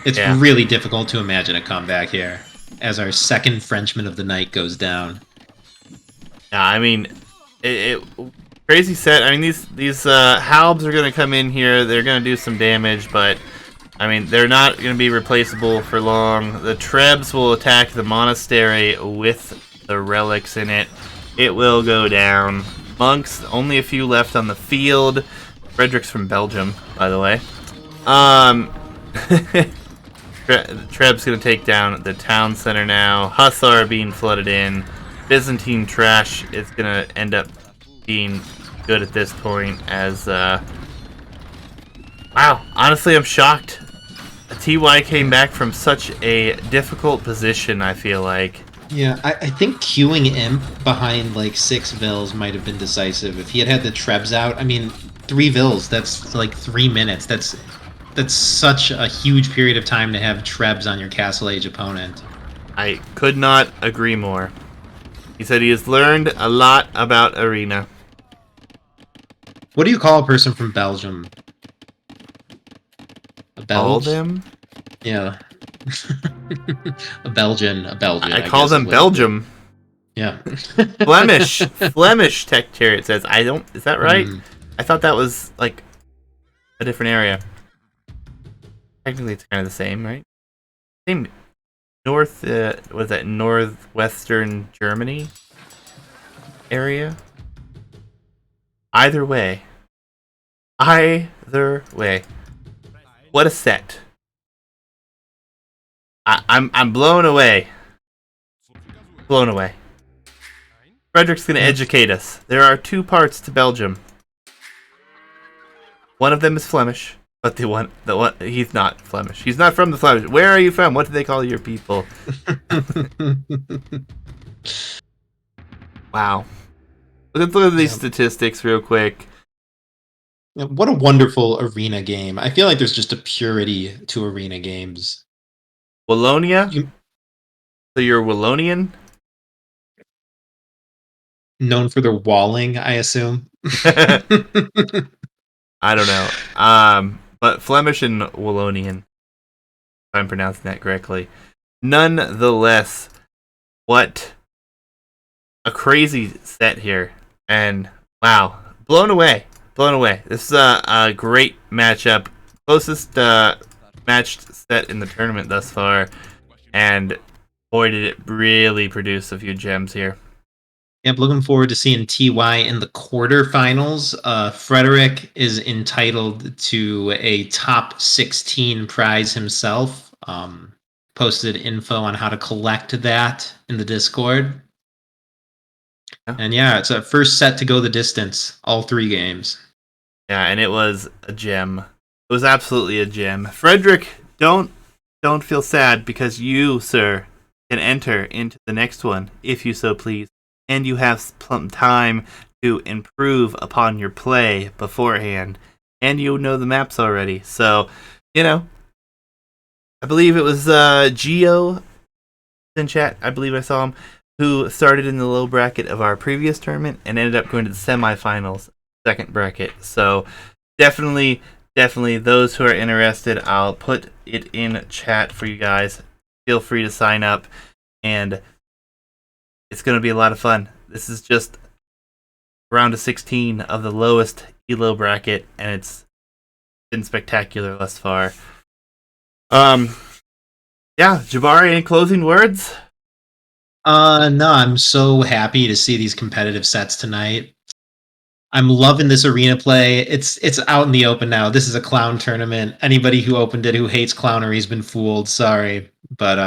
It's really difficult to imagine a comeback here, as our second Frenchman of the night goes down. Yeah, I mean, crazy set. I mean, these Halbs are going to come in here. They're going to do some damage, but I mean, they're not going to be replaceable for long. The Trebs will attack the monastery with the relics in it. It will go down. Monks, only a few left on the field. Frédéric's from Belgium, by the way. Treb's going to take down the town center now. Hussar being flooded in. Byzantine trash is going to end up being good at this point as... wow, honestly, I'm shocked. TY came back from such a difficult position, I feel like. Yeah, I think queuing Imp behind like 6 Vils might have been decisive. If he had the Trebs out, I mean, 3 Vils, that's like 3 minutes. That's such a huge period of time to have Trebs on your Castle Age opponent. I could not agree more. He said he has learned a lot about Arena. What do you call a person from Belgium? A Belge? All them? Yeah. a Belgian. I call them Belgium. Yeah. Flemish Tech Chariot says, is that right? I thought that was like a different area. Technically it's kind of the same, right? Same was that northwestern Germany area? Either way. What a set. I'm blown away. Blown away. Frédéric's gonna educate us. There are 2 parts to Belgium. One of them is Flemish, but the one he's not Flemish. He's not from the Flemish. Where are you from? What do they call your people? Wow. Let's look at these statistics real quick. What a wonderful arena game. I feel like there's just a purity to arena games. Wallonia? So you're Wallonian? Known for their walling, I assume. I don't know. But Flemish and Wallonian, if I'm pronouncing that correctly. Nonetheless, what a crazy set here. And wow, blown away. This is a great matchup. Closest matched set in the tournament thus far. And boy, did it really produce a few gems here. Yep, looking forward to seeing TY in the quarterfinals. Frédéric is entitled to a top 16 prize himself. Posted info on how to collect that in the Discord. Yeah. And yeah, it's a first set to go the distance, all 3 games. Yeah, and it was a gem. It was absolutely a gem. Frédéric, don't feel sad, because you, sir, can enter into the next one if you so please. And you have some time to improve upon your play beforehand. And you know the maps already. So, I believe it was Geo in chat. I believe I saw him, who started in the low bracket of our previous tournament and ended up going to the semifinals, second bracket. So, definitely, those who are interested, I'll put it in chat for you guys. Feel free to sign up. And it's going to be a lot of fun. This is just round of 16 of the lowest Elo bracket, and it's been spectacular thus far. Yeah, Jabari, any closing words? No, I'm so happy to see these competitive sets tonight. I'm loving this arena play. It's out in the open now. This is a clown tournament. Anybody who opened it who hates clownery has been fooled. Sorry. But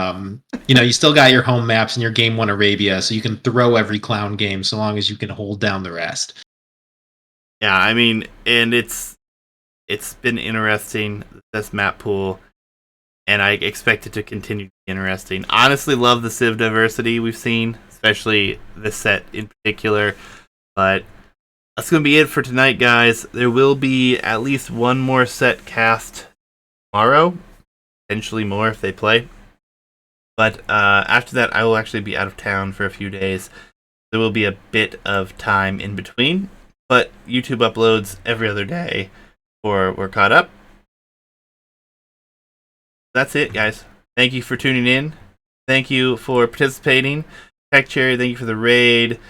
you still got your home maps and your game 1 Arabia, so you can throw every clown game so long as you can hold down the rest. Yeah, I mean, and it's been interesting, this map pool, and I expect it to continue to be interesting. Honestly, love the civ diversity we've seen, especially this set in particular. But that's going to be it for tonight, guys. There will be at least one more set cast tomorrow, potentially more if they play. But after that, I will actually be out of town for a few days. There will be a bit of time in between, but YouTube uploads every other day, or we're caught up. That's it, guys. Thank you for tuning in. Thank you for participating. Tech Cherry, thank you for the raid.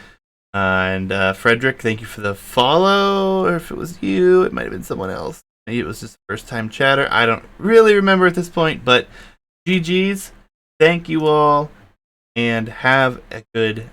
And Frédéric, thank you for the follow. Or if it was you, it might have been someone else. Maybe it was just a first-time chatter. I don't really remember at this point, but GG's. Thank you all, and have a good